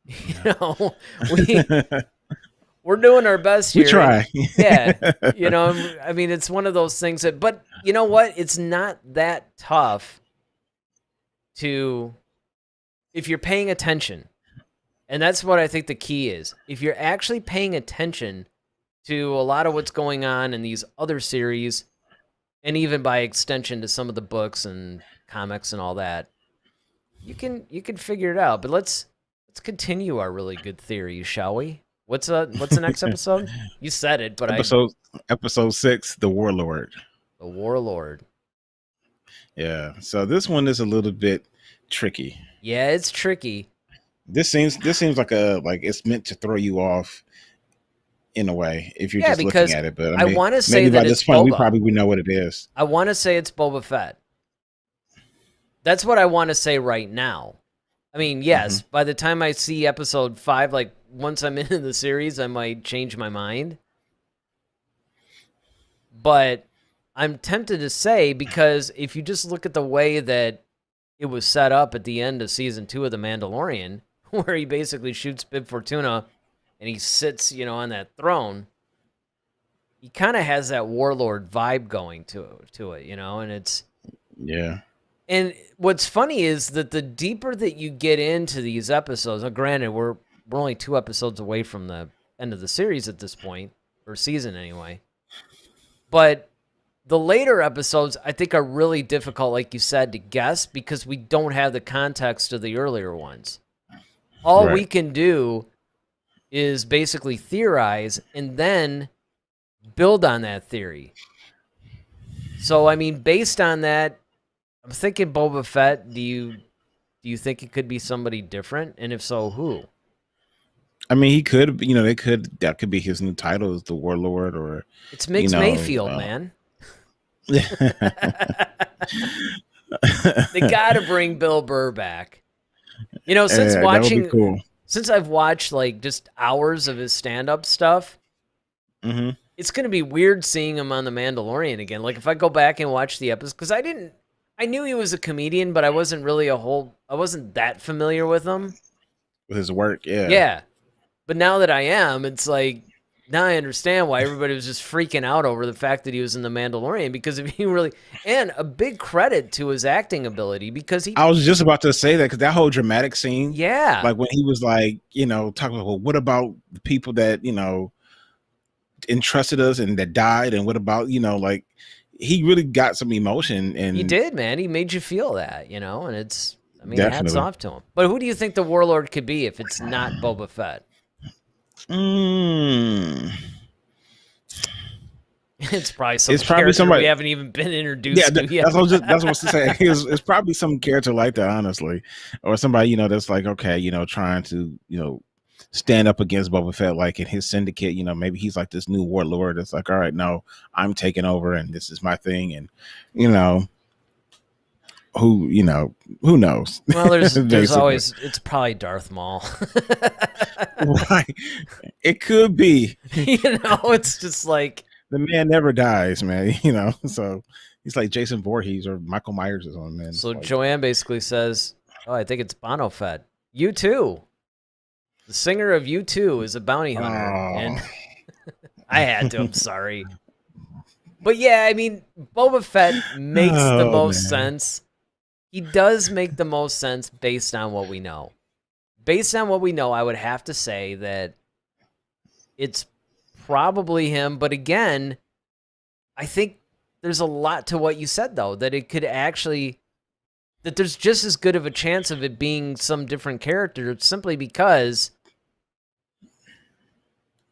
S1: you know, we're doing our best here.
S3: We try.
S1: Yeah. You know, I mean, it's one of those things that, but you know what? It's not that tough to, if you're paying attention. And that's what I think the key is. If you're actually paying attention to a lot of what's going on in these other series, and even by extension to some of the books and comics and all that, you can figure it out. But let's continue our really good theory, shall we? What's the next episode? You said it, but
S3: episode 6, the Warlord.
S1: The Warlord.
S3: Yeah. So this one is a little bit tricky.
S1: Yeah, it's tricky.
S3: This seems like it's meant to throw you off in a way if you're just looking at it. But I
S1: want to say
S3: maybe
S1: that
S3: by this point we know what it is.
S1: I want to say it's Boba Fett. That's what I want to say right now. I mean, yes, by the time I see episode 5, like once I'm into the series, I might change my mind. But I'm tempted to say, because if you just look at the way that it was set up at the end of season 2 of The Mandalorian, where he basically shoots Bib Fortuna and he sits, you know, on that throne, he kind of has that Warlord vibe going to it, you know, and it's...
S3: Yeah.
S1: And what's funny is that the deeper that you get into these episodes, now granted, we're only 2 episodes away from the end of the series at this point, or season anyway, but the later episodes, I think, are really difficult, like you said, to guess, because we don't have the context of the earlier ones. All we can do is basically theorize and then build on that theory. So, I mean, based on that, I'm thinking Boba Fett. Do you think it could be somebody different? And if so, who? I
S3: mean, he could, you know, that could be his new title, is the Warlord, or
S1: it's Mix Mayfield, man. They got to bring Bill Burr back. You know, since since I've watched like just hours of his stand-up stuff, it's going to be weird seeing him on The Mandalorian again. Like if I go back and watch the episode, because I knew he was a comedian, but I wasn't really I wasn't that familiar with him.
S3: With his work, yeah.
S1: Yeah. But now that I am, it's like, now I understand why everybody was just freaking out over the fact that he was in The Mandalorian, because if he really, and a big credit to his acting ability, because
S3: I was just about to say that, because that whole dramatic scene,
S1: yeah,
S3: like when he was like, you know, talking about, well, what about the people that, you know, entrusted us and that died, and what about, you know, like, he really got some emotion, and
S1: he did, man. He made you feel that, you know, and it's, I mean, hats
S3: definitely.
S1: off to him. But who do you think the Warlord could be if it's not Boba Fett?
S3: Mm,
S1: It's probably some
S3: it's probably
S1: character we
S3: somebody.
S1: haven't even been
S3: Yeah,
S1: introduced to yet.
S3: that's what I was saying. It's probably some character like that, honestly, or somebody that's like, okay, trying to stand up against Boba Fett, like in his Syndicate. Maybe he's like this new warlord that's like, all right, no, I'm taking over, and this is my thing, and you know who who knows.
S1: Well, there's
S3: Basically,
S1: always, it's probably Darth Maul.
S3: right? It could be.
S1: It's just like,
S3: The man never dies, man. So he's like Jason Voorhees or Michael Myers or something, man.
S1: so
S3: Like,
S1: Joanne basically says, "Oh, I think it's Boba Fett. You too. The singer of U2 is a bounty hunter," and I had to. I'm sorry, but yeah, I mean, Boba Fett makes the most sense. He does make the most sense based on what we know. Based on what we know, I would have to say that it's probably him. But again, I think there's a lot to what you said, though, that it could actually, that there's just as good of a chance of it being some different character simply because,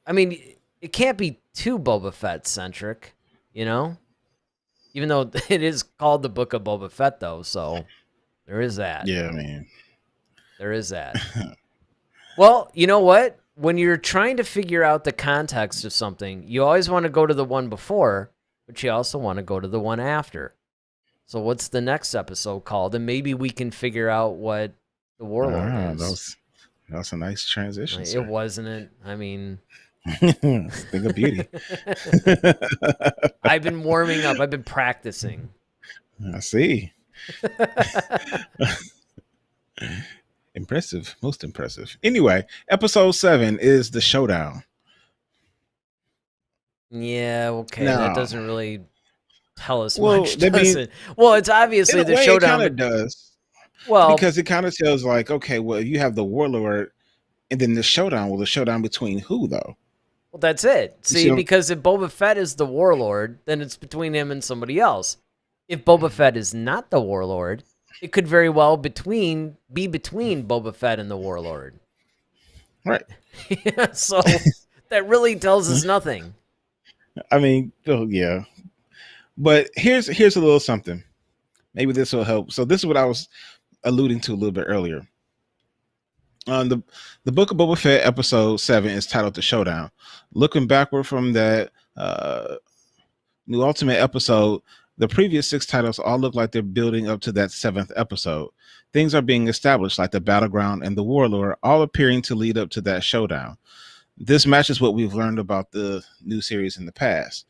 S1: I mean, it can't be too Boba Fett centric, even though it is called the Book of Boba Fett, though. So there is that.
S3: yeah, man.
S1: There is that. Well, you know what? When you're trying to figure out the context of something, you always want to go to the one before, but you also want to go to the one after. So what's the next episode called? And maybe we can figure out what the Warlord is.
S3: That's a nice transition.
S1: It wasn't it? I mean,
S3: think of beauty.
S1: I've been warming up. I've been practicing.
S3: I see. Impressive. Most impressive. Anyway, episode 7 is the Showdown.
S1: Yeah, okay.
S3: No.
S1: That doesn't really tell us
S3: Well,
S1: much, does it? Well, it's obviously the Showdown.
S3: It kind of does.
S1: Well,
S3: because it kind of tells like, okay, well, you have the Warlord and then the Showdown. Well, the Showdown between who, though?
S1: Well, that's it. See, because if Boba Fett is the Warlord, then it's between him and somebody else. If Boba Fett is not the Warlord, it could very well be between Boba Fett and the Warlord.
S3: Right.
S1: Yeah, so that really tells us nothing.
S3: I mean, yeah. But here's a little something. Maybe this will help. So this is what I was alluding to a little bit earlier. The Book of Boba Fett episode 7 is titled The Showdown. Looking backward from that new Ultimate episode, the previous 6 titles all look like they're building up to that 7th episode. Things are being established like the Battleground and the Warlord, all appearing to lead up to that showdown. This matches what we've learned about the new series in the past.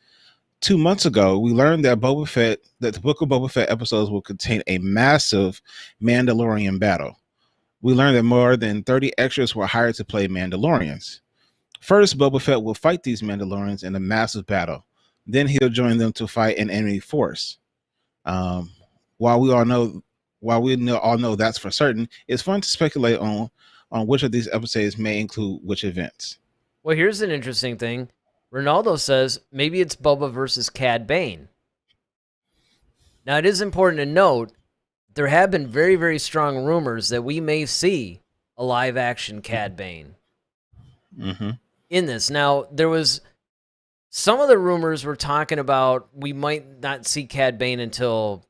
S3: 2 months ago, we learned that the Book of Boba Fett episodes will contain a massive Mandalorian battle. We learned that more than 30 extras were hired to play Mandalorians. First, Boba Fett will fight these Mandalorians in a massive battle. Then he'll join them to fight an enemy force. While we all know that's for certain, it's fun to speculate on which of these episodes may include which events.
S1: Well, here's an interesting thing. Ronaldo says maybe it's Boba versus Cad Bane. Now, it is important to note there have been very, very strong rumors that we may see a live-action Cad Bane in this. Now, there was some of the rumors were talking about we might not see Cad Bane until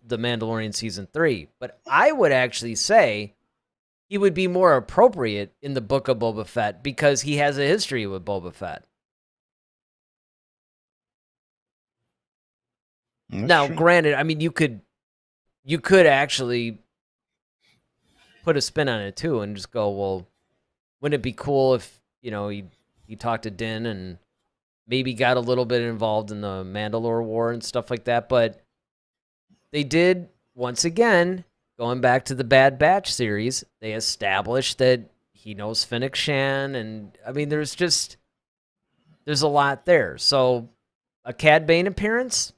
S1: the Mandalorian Season 3, but I would actually say he would be more appropriate in the Book of Boba Fett because he has a history with Boba Fett. Now, granted, I mean, you could actually put a spin on it too and just go, well, wouldn't it be cool if, he talked to Din and maybe got a little bit involved in the Mandalore War and stuff like that. But they did, once again, going back to the Bad Batch series, they established that he knows Fennec Shan. And, I mean, there's a lot there. So a Cad Bane appearance,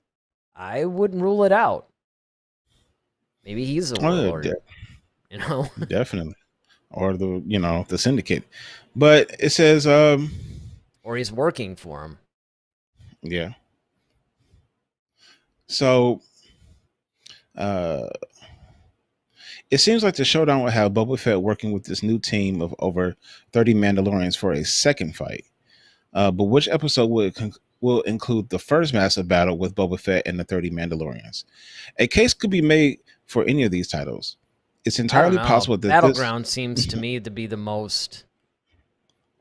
S1: I wouldn't rule it out. Maybe he's a warlord.
S3: Definitely. Or the Syndicate. But it says
S1: or he's working for him.
S3: Yeah. So, uh, it seems like the showdown will have Boba Fett working with this new team of over 30 Mandalorians for a second fight. But which episode will include the first massive battle with Boba Fett and the 30 Mandalorians? A case could be made for any of these titles. It's
S1: I don't
S3: entirely
S1: know.
S3: possible that
S1: Battleground seems to me to be the most.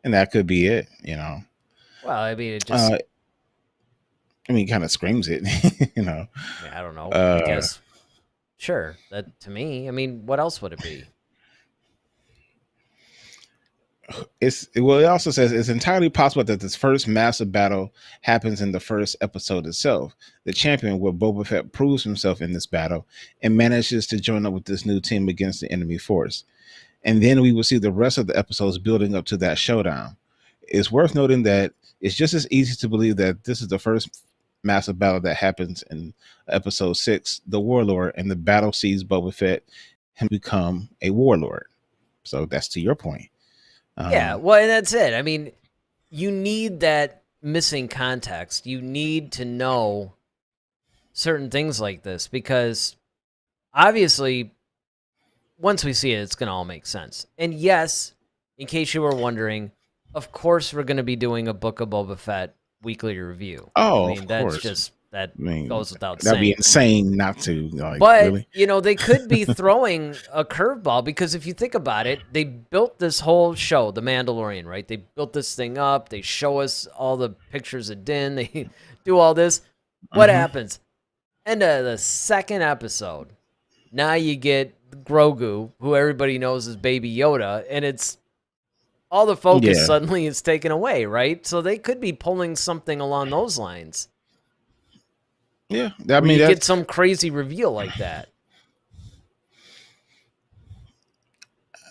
S3: and that could be it. You know,
S1: Well, I mean, it just.
S3: kind of screams it. You know,
S1: I mean, I don't know. I guess. Sure. That to me. I mean, what else would it be?
S3: It also says it's entirely possible that this first massive battle happens in the first episode itself. The champion, where Boba Fett proves himself in this battle and manages to join up with this new team against the enemy force. And then we will see the rest of the episodes building up to that showdown. It's worth noting that it's just as easy to believe that this is the first massive battle that happens in episode 6, the Warlord, and the battle sees Boba Fett and become a warlord. So that's to your point.
S1: Yeah, well, and that's it. I mean, you need that missing context. You need to know certain things like this because obviously, once we see it, it's going to all make sense. And yes, in case you were wondering, of course we're going to be doing a Book of Boba Fett weekly review.
S3: Oh,
S1: I mean,
S3: of
S1: that's
S3: course.
S1: just goes without
S3: that'd
S1: saying.
S3: be insane not to.
S1: But,
S3: really?
S1: they could be throwing a curveball because if you think about it, they built this whole show, The Mandalorian, right? They built this thing up. They show us all the pictures of Din. They do all this. What happens? End of the second episode. Now you get Grogu, who everybody knows is Baby Yoda, and it's all the focus suddenly is taken away, right? So they could be pulling something along those lines.
S3: Yeah, I mean,
S1: you get some crazy reveal like that.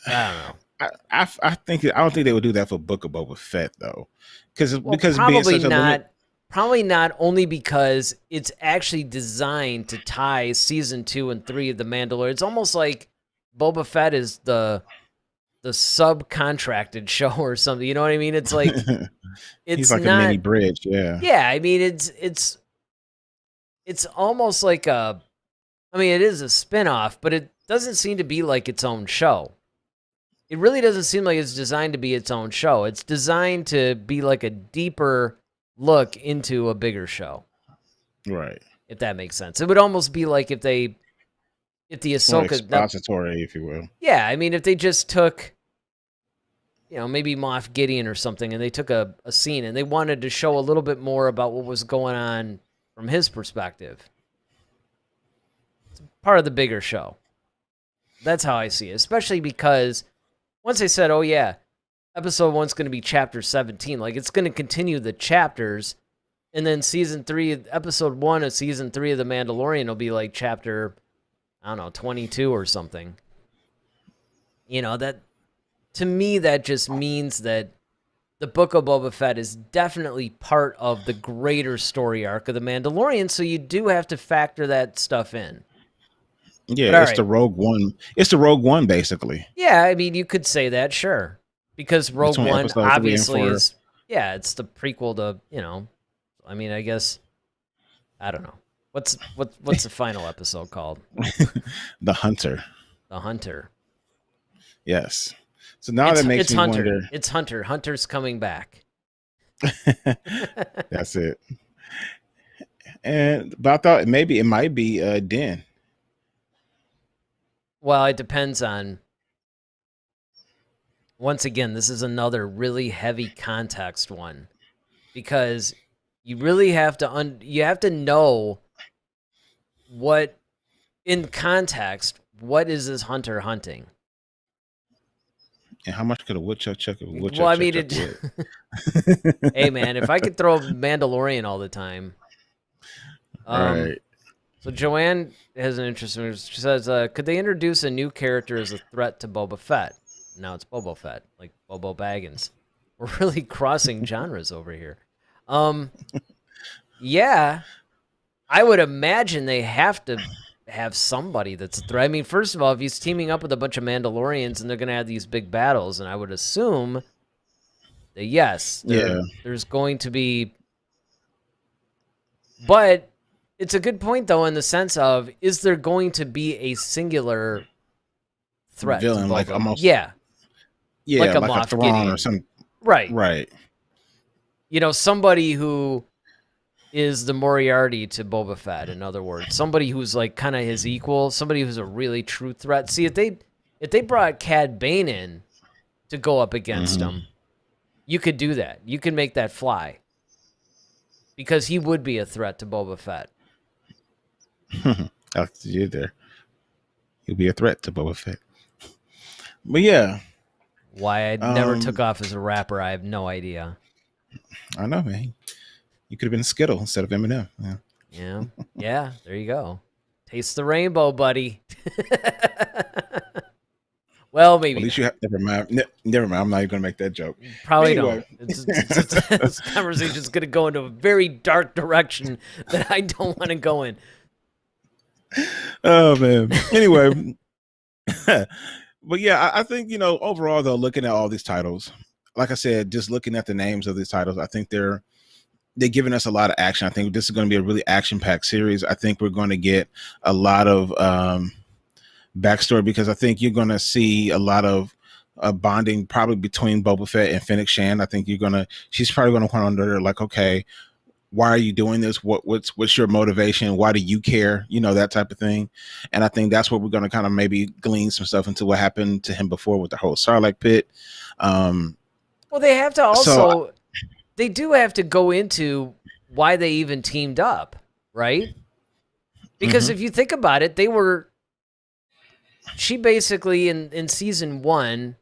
S1: I don't know.
S3: I don't think they would do that for Book of Boba Fett though, because
S1: probably
S3: being such
S1: not. Probably not. Only because it's actually designed to tie season 2 and 3 of the Mandalorian. It's almost like Boba Fett is the subcontracted show or something. You know what I mean? It's like
S3: he's like a mini bridge. Yeah.
S1: Yeah, I mean it's almost like it is a spin-off, but it doesn't seem to be like its own show. It really doesn't seem like it's designed to be its own show. It's designed to be like a deeper look into a bigger show.
S3: Right.
S1: If that makes sense. It would almost be like if the Ahsoka...
S3: More expository, if you will.
S1: Yeah, I mean, if they just took, maybe Moff Gideon or something, and they took a scene and they wanted to show a little bit more about what was going on from his perspective. It's part of the bigger show. That's how I see it, especially because once they said, oh yeah, episode 1's going to be chapter 17, like it's going to continue the chapters, and then episode 1 of season 3 of The Mandalorian will be like chapter, 22 or something. That, to me, that just means that the Book of Boba Fett is definitely part of the greater story arc of The Mandalorian, so you do have to factor that stuff in.
S3: Yeah, it's the Rogue One. It's the Rogue One, basically.
S1: Yeah, I mean, you could say that, sure. Because Rogue One obviously is... Yeah, it's the prequel to, I guess... I don't know. What's the final episode called?
S3: The Hunter.
S1: The Hunter.
S3: Yes. So now that makes me wonder.
S1: It's Hunter. Hunter's coming back.
S3: That's it. But I thought maybe it might be Din.
S1: Well, it depends on. Once again, this is another really heavy context one, because you really have to you have to know what, in context, what is this hunter hunting?
S3: And how much could a woodchuck chuck a woodchuck?
S1: Well, I mean, hey man, if I could throw Mandalorian all the time.
S3: All right.
S1: So Joanne has an interesting. She says, "Could they introduce a new character as a threat to Boba Fett?" Now it's Boba Fett, like Bobo Baggins. We're really crossing genres over here. Yeah, I would imagine they have to have somebody that's a threat. I mean, first of all, if he's teaming up with a bunch of Mandalorians and they're going to have these big battles, and I would assume that yes, there's going to be. But it's a good point though, in the sense of, is there going to be a singular threat
S3: Villain,
S1: to
S3: like
S1: Boba?
S3: almost,
S1: Yeah, like
S3: yeah,
S1: a
S3: like a
S1: Moff
S3: Thrawn or
S1: Gideon,
S3: some,
S1: right?
S3: right?
S1: Somebody who is the Moriarty to Boba Fett. In other words, somebody who's like kind of his equal, somebody who's a really true threat. See, if they brought Cad Bane in to go up against him, you could do that. You could make that fly because he would be a threat to Boba Fett.
S3: I see you there. He'll be a threat to Boba Fett. But yeah,
S1: Why I never took off as a rapper, I have no idea.
S3: I know, man. You could have been a Skittle instead of Eminem. Yeah.
S1: Yeah, there you go. Taste the rainbow, buddy. Well, maybe
S3: Well, at least
S1: not.
S3: you have. Never mind. Never mind. I'm not even gonna make that joke.
S1: Probably
S3: Anyway.
S1: don't. This conversation's going to go into a very dark direction that I don't want to go in.
S3: Oh man. Anyway, but yeah, I think overall though, looking at all these titles, like I said, just looking at the names of these titles, I think they're giving us a lot of action. I think this is going to be a really action-packed series. I think we're going to get a lot of backstory because I think you're going to see a lot of bonding probably between Boba Fett and Fennec Shand. I think she's probably going to wonder like, okay, why are you doing this? What's your motivation? Why do you care? That type of thing. And I think that's what we're going to kind of maybe glean some stuff into what happened to him before with the whole Sarlacc pit.
S1: Well, they have to also, they do have to go into why they even teamed up, right? Because if you think about it, she basically in season 1,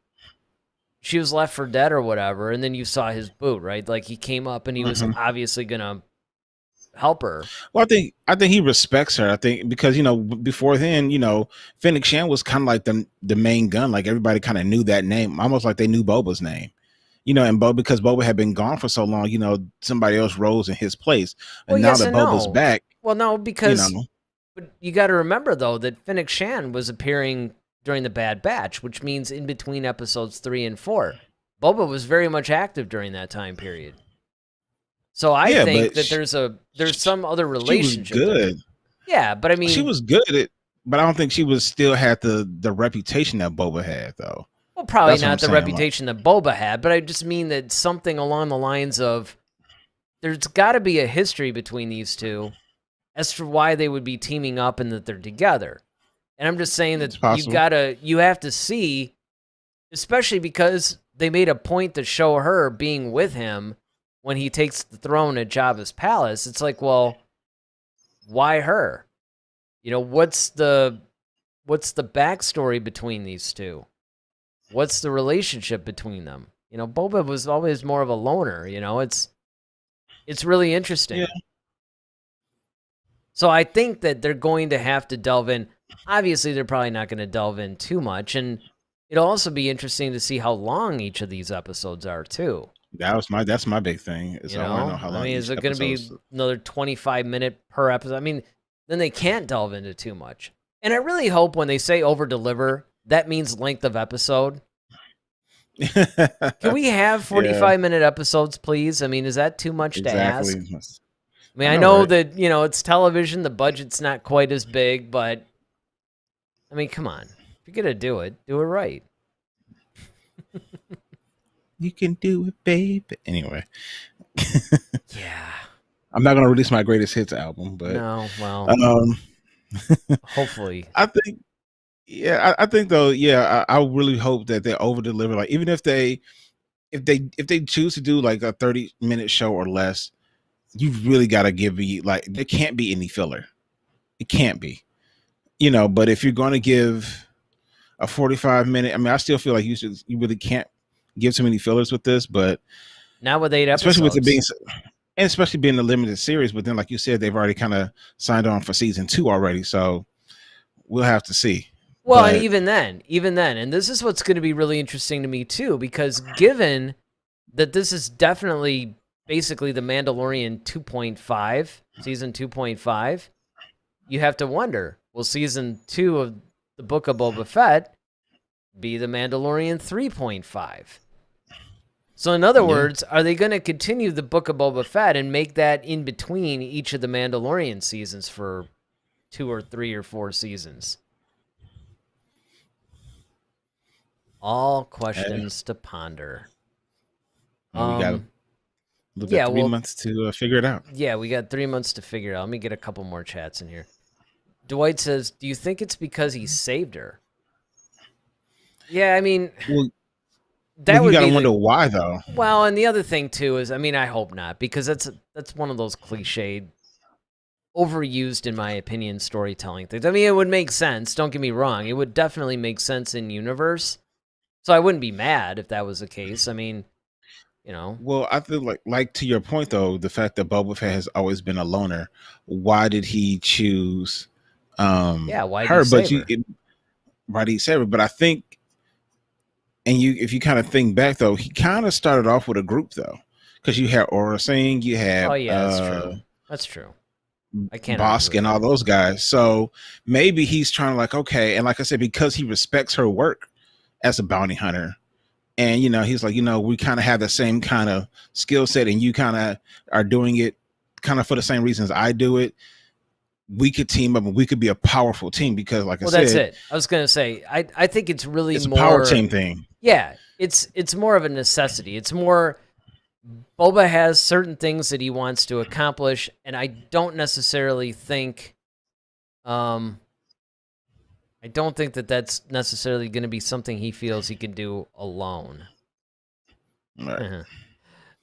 S1: she was left for dead or whatever, and then you saw his boot, right? Like he came up and he was obviously gonna help her.
S3: Well, I think he respects her. I think because before then, Fennec Shand was kind of like the main gun. Like everybody kind of knew that name, almost like they knew Boba's name. And because Boba had been gone for so long, somebody else rose in his place. And now that Boba's back,
S1: well, no, because but you got to remember though that Fennec Shand was appearing during the Bad Batch, which means in between episodes 3 and 4. Boba was very much active during that time period. So I think that there's some other relationship.
S3: She was good.
S1: Yeah, but I mean,
S3: she was good but I don't think she was still had the reputation that Boba had though.
S1: Well, probably not the reputation that Boba had, but I just mean that something along the lines of there's got to be a history between these two as to why they would be teaming up and that they're together. And I'm just saying that you have to see, especially because they made a point to show her being with him when he takes the throne at Jabba's palace. It's like, well, why her? What's the backstory between these two? What's the relationship between them? Boba was always more of a loner. It's really interesting. Yeah. So I think that they're going to have to delve in. Obviously, they're probably not going to delve in too much, and it'll also be interesting to see how long each of these episodes are too.
S3: That's my big thing. I want to know how long.
S1: Is it going to be another 25-minute per episode? I mean, then they can't delve into too much. And I really hope when they say over deliver, that means length of episode. Can we have 45-minute episodes, please? I mean, is that too much to ask? I mean, I know that, it's television, the budget's not quite as big, but I mean, come on. If you're going to do it right.
S3: You can do it, babe. Anyway.
S1: Yeah.
S3: I'm not going to release my greatest hits album, but
S1: no, well, hopefully.
S3: I think though, I really hope that they over deliver. Like, even if they choose to do like a 30-minute show or less, you really got to give me like, there can't be any filler. It can't be, but if you're going to give a 45-minute, I mean, I still feel like you really can't give too many fillers with this, but
S1: not with 8 episodes,
S3: especially with it being, and especially being a limited series. But then, like you said, they've already kind of signed on for season 2 already, so we'll have to see.
S1: Well, and even then, and this is what's going to be really interesting to me too, because given that this is definitely basically the Mandalorian 2.5, season 2.5, you have to wonder, will season 2 of the Book of Boba Fett be the Mandalorian 3.5? So in other words, are they going to continue the Book of Boba Fett and make that in between each of the Mandalorian seasons for 2 or 3 or 4 seasons? All questions to ponder.
S3: And we got look at 3 months to figure it out.
S1: Yeah, we got 3 months to figure it out. Let me get a couple more chats in here. Dwight says, do you think it's because he saved her? Yeah, I mean...
S3: Well,
S1: that would
S3: you gotta
S1: be
S3: wonder why, though.
S1: Well, and the other thing too is, I mean, I hope not, because that's one of those cliched, overused in my opinion, storytelling things. I mean, it would make sense. Don't get me wrong; it would definitely make sense in universe. So I wouldn't be mad if that was the case. I mean, you know.
S3: Well, I feel like to your point though, the fact that Boba Fett has always been a loner. Why did he choose?
S1: Why
S3: her?
S1: But
S3: why did he save her? But I think. And if you kind of think back though, he kind of started off with a group though, because you had Aura Singh, you had
S1: that's true. That's true. I can't
S3: Bosk and all those guys. So maybe he's trying to like, okay, and like I said, because he respects her work as a bounty hunter, and he's like, we kind of have the same kind of skill set, and you kind of are doing it kind of for the same reasons I do it. We could team up and we could be a powerful team because, like I said,
S1: that's it. I was gonna say, I think it's really
S3: it's
S1: more
S3: a power team thing.
S1: Yeah, it's more of a necessity. It's more Boba has certain things that he wants to accomplish, and I don't necessarily think, I don't think that that's necessarily going to be something he feels he can do alone.
S3: Right.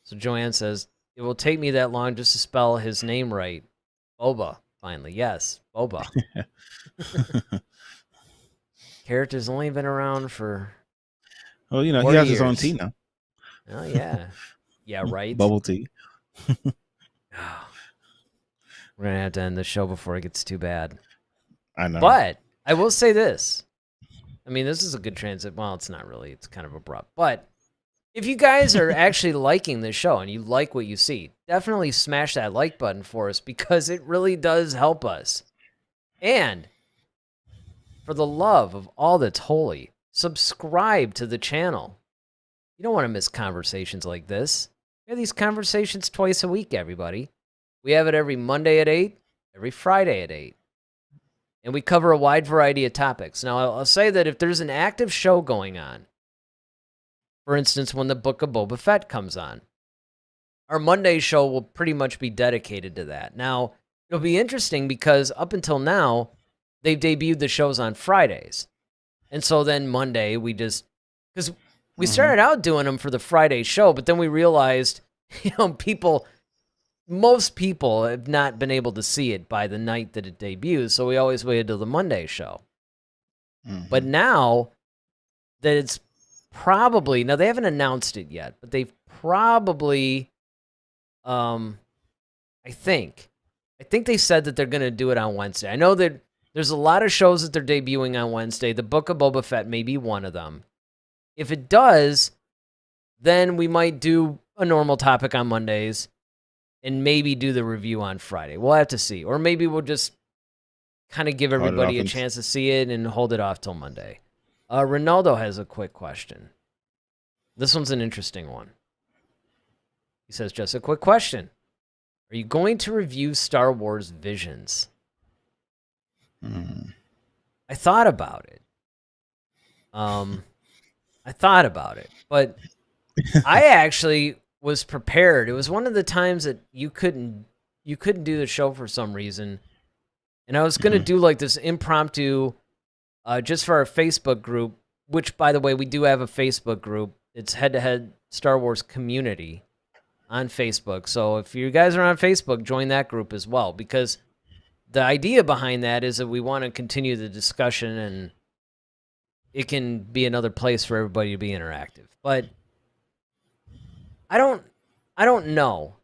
S1: So Joanne says, it will take me that long just to spell his name right. Boba, finally. Yes, Boba. Character's only been around for...
S3: Well, he has his own tea now.
S1: Oh, yeah. Yeah, right?
S3: Bubble tea.
S1: We're going to have to end the show before it gets too bad.
S3: I know.
S1: But I will say this. I mean, this is a good transit. Well, it's not really. It's kind of abrupt. But if you guys are actually liking this show and you like what you see, definitely smash that like button for us because it really does help us. And for the love of all that's holy, subscribe to the channel. You don't want to miss conversations like this. We have these conversations twice a week, everybody. We have it every Monday at 8, every Friday at 8. And we cover a wide variety of topics. Now, I'll say that if there's an active show going on, for instance, when the Book of Boba Fett comes on, our Monday show will pretty much be dedicated to that. Now, it'll be interesting because up until now, they've debuted the shows on Fridays. And so then Monday, because we started out doing them for the Friday show, but then we realized, most people have not been able to see it by the night that it debuts, so we always waited till the Monday show. But now that it's probably, now they haven't announced it yet, but they've probably, I think they said that they're going to do it on Wednesday. I know that there's a lot of shows that they're debuting on Wednesday. The Book of Boba Fett may be one of them. If it does, then we might do a normal topic on Mondays and maybe do the review on Friday. We'll have to see. Or maybe we'll just kind of give everybody a chance to see it and hold it off till Monday. Ronaldo has a quick question. This one's an interesting one. He says, just a quick question. Are you going to review Star Wars Visions? I thought about it. But I actually was prepared. It was one of the times that you couldn't do the show for some reason. And I was going to do like this impromptu, just for our Facebook group, which, by the way, we do have a Facebook group. It's Head to Head Star Wars Community on Facebook. So if you guys are on Facebook, join that group as well, because the idea behind that is that we want to continue the discussion and it can be another place for everybody to be interactive. But I don't know.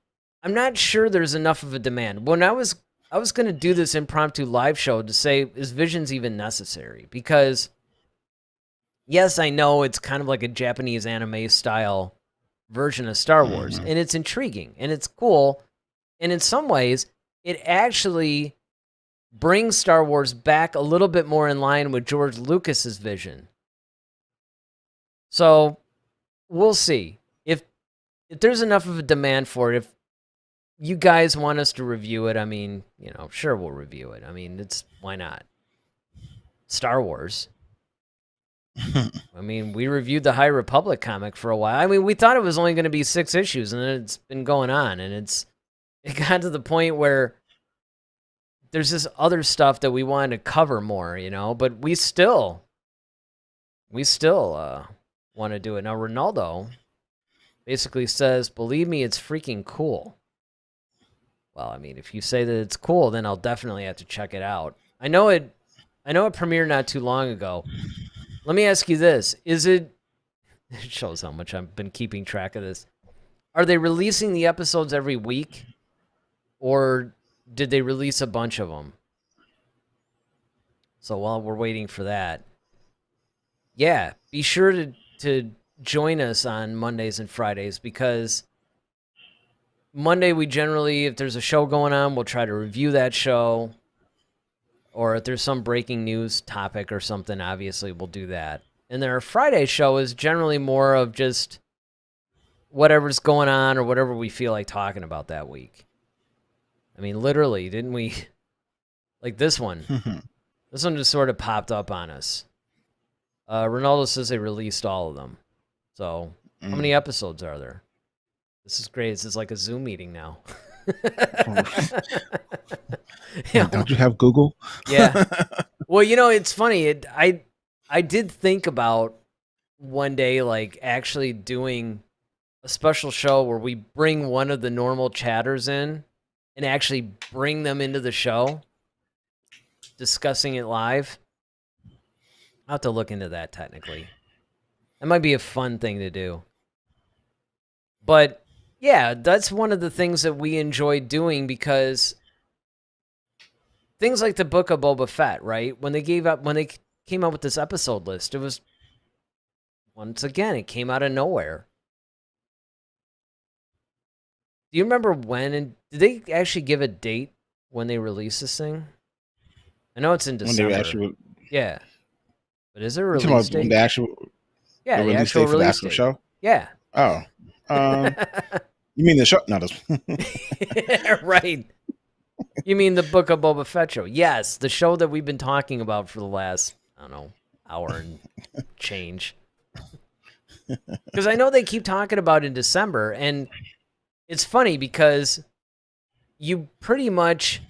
S1: I'm not sure there's enough of a demand. When I was going to do this impromptu live show to say, is Visions even necessary? Because yes, I know it's kind of like a Japanese anime style version of Star Wars, and it's intriguing and it's cool. And in some ways, it actually brings Star Wars back a little bit more in line with George Lucas's vision. So we'll see. if there's enough of a demand for it, if you guys want us to review it, I mean, sure, we'll review it. I mean, why not? Star Wars. I mean, we reviewed the High Republic comic for a while. I mean, we thought it was only going to be 6 issues, and then it's been going on, and it got to the point where there's this other stuff that we wanted to cover more, but we still want to do it. Now, Ronaldo basically says, believe me, it's freaking cool. Well, I mean, if you say that it's cool, then I'll definitely have to check it out. I know it premiered not too long ago. Let me ask you this. It shows how much I've been keeping track of this. Are they releasing the episodes every week? Or did they release a bunch of them? So while we're waiting for that, yeah, be sure to join us on Mondays and Fridays, because Monday we generally, if there's a show going on, we'll try to review that show. Or if there's some breaking news topic or something, obviously we'll do that. And then our Friday show is generally more of just whatever's going on or whatever we feel like talking about that week. I mean, literally, didn't we? Like this one. This one just sort of popped up on us. Ronaldo says they released all of them. So, how many episodes are there? This is great. This is like a Zoom meeting now.
S3: Don't you have Google?
S1: Yeah. Well, it's funny. I did think about one day, like, actually doing a special show where we bring one of the normal chatters in and actually bring them into the show, discussing it live. I'll have to look into that technically. That might be a fun thing to do. But yeah, that's one of the things that we enjoy doing, because things like the Book of Boba Fett, right? When they came out with this episode list, it was, once again, it came out of nowhere. Do you remember when, and did they actually give a date when they released this thing? I know it's in December. Yeah. But is there a release date?
S3: The actual release date for the actual show?
S1: Yeah.
S3: Oh. You mean the show? No, this
S1: right. You mean the Book of Boba Fett show? Yes, the show that we've been talking about for the last, I don't know, hour and change. Because I know they keep talking about it in December, and it's funny because you pretty much...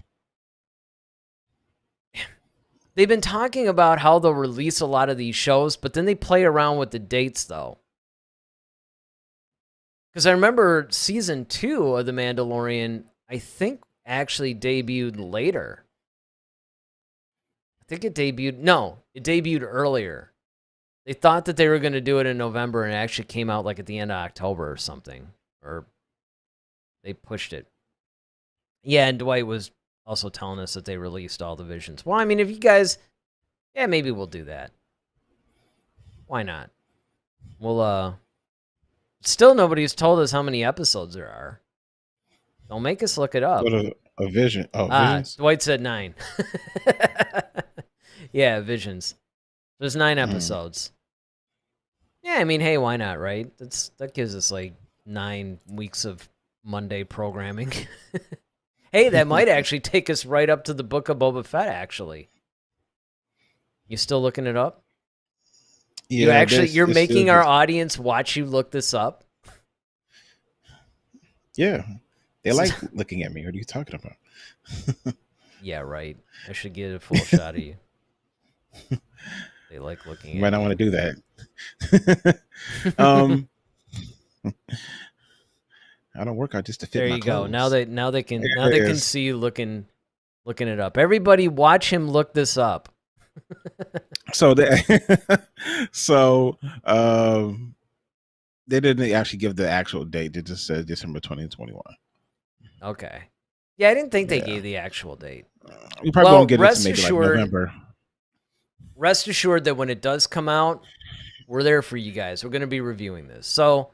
S1: They've been talking about how they'll release a lot of these shows, but then they play around with the dates, though. Because I remember season 2 of The Mandalorian, I think, actually debuted later. I think it debuted earlier. They thought that they were going to do it in November, and it actually came out like at the end of October or something. Or they pushed it. Yeah, and Dwight was also telling us that they released all the visions. Well, I mean, if you guys... Yeah, maybe we'll do that. Why not? We'll, Still, nobody's told us how many episodes there are. Don't make us look it up.
S3: A vision. Oh, visions?
S1: Dwight said 9. Yeah, visions. There's 9 episodes. Yeah, I mean, hey, why not, right? That gives us like 9 weeks of Monday programming. Hey, that might actually take us right up to the Book of Boba Fett, actually. You still looking it up?
S3: Yeah,
S1: you're making our audience watch you look this up?
S3: Yeah. They like looking at me. What are you talking about?
S1: Yeah, right. I should get a full shot of you. They like looking at you.
S3: Might not want to do that. I don't work out just to fit
S1: there
S3: my
S1: you
S3: clothes.
S1: go. Now they can see you looking it up. Everybody watch him look this up.
S3: So they didn't actually give the actual date. They just said December 2021.
S1: Okay. Yeah, I didn't think they gave the actual date.
S3: We probably won't get it to maybe like November.
S1: Rest assured that when it does come out, we're there for you guys. We're going to be reviewing this. So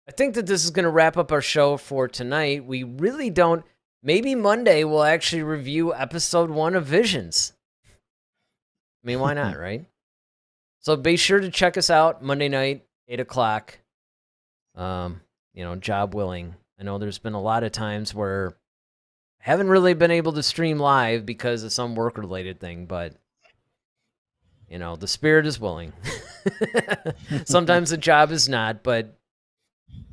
S1: I think that this is going to wrap up our show for tonight. We really don't... Maybe Monday we'll actually review episode 1 of Visions. I mean, why not, right? So be sure to check us out Monday night, 8 o'clock. job willing. I know there's been a lot of times where I haven't really been able to stream live because of some work-related thing, but, the spirit is willing. Sometimes the job is not, but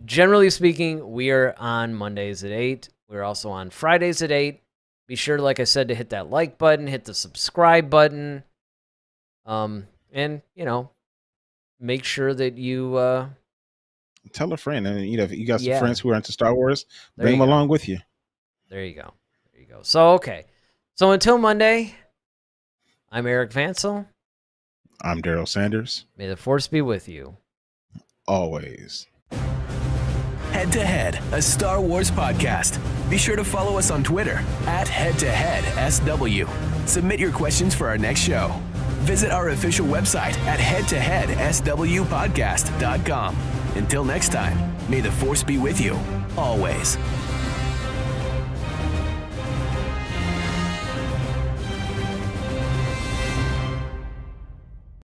S1: generally speaking, we are on Mondays at 8. We're also on Fridays at 8. Be sure, like I said, to hit that like button, hit the subscribe button, and, make sure that you...
S3: tell a friend. And, if you got some friends who are into Star Wars, bring them along with you.
S1: There you go. So, okay. So, until Monday, I'm Eric Vansel.
S3: I'm Daryl Sanders.
S1: May the Force be with you.
S3: Always.
S2: Head to Head, a Star Wars podcast. Be sure to follow us on Twitter @HeadToHeadSW. Submit your questions for our next show. Visit our official website at headtoheadswpodcast.com. Until next time, may the Force be with you, always.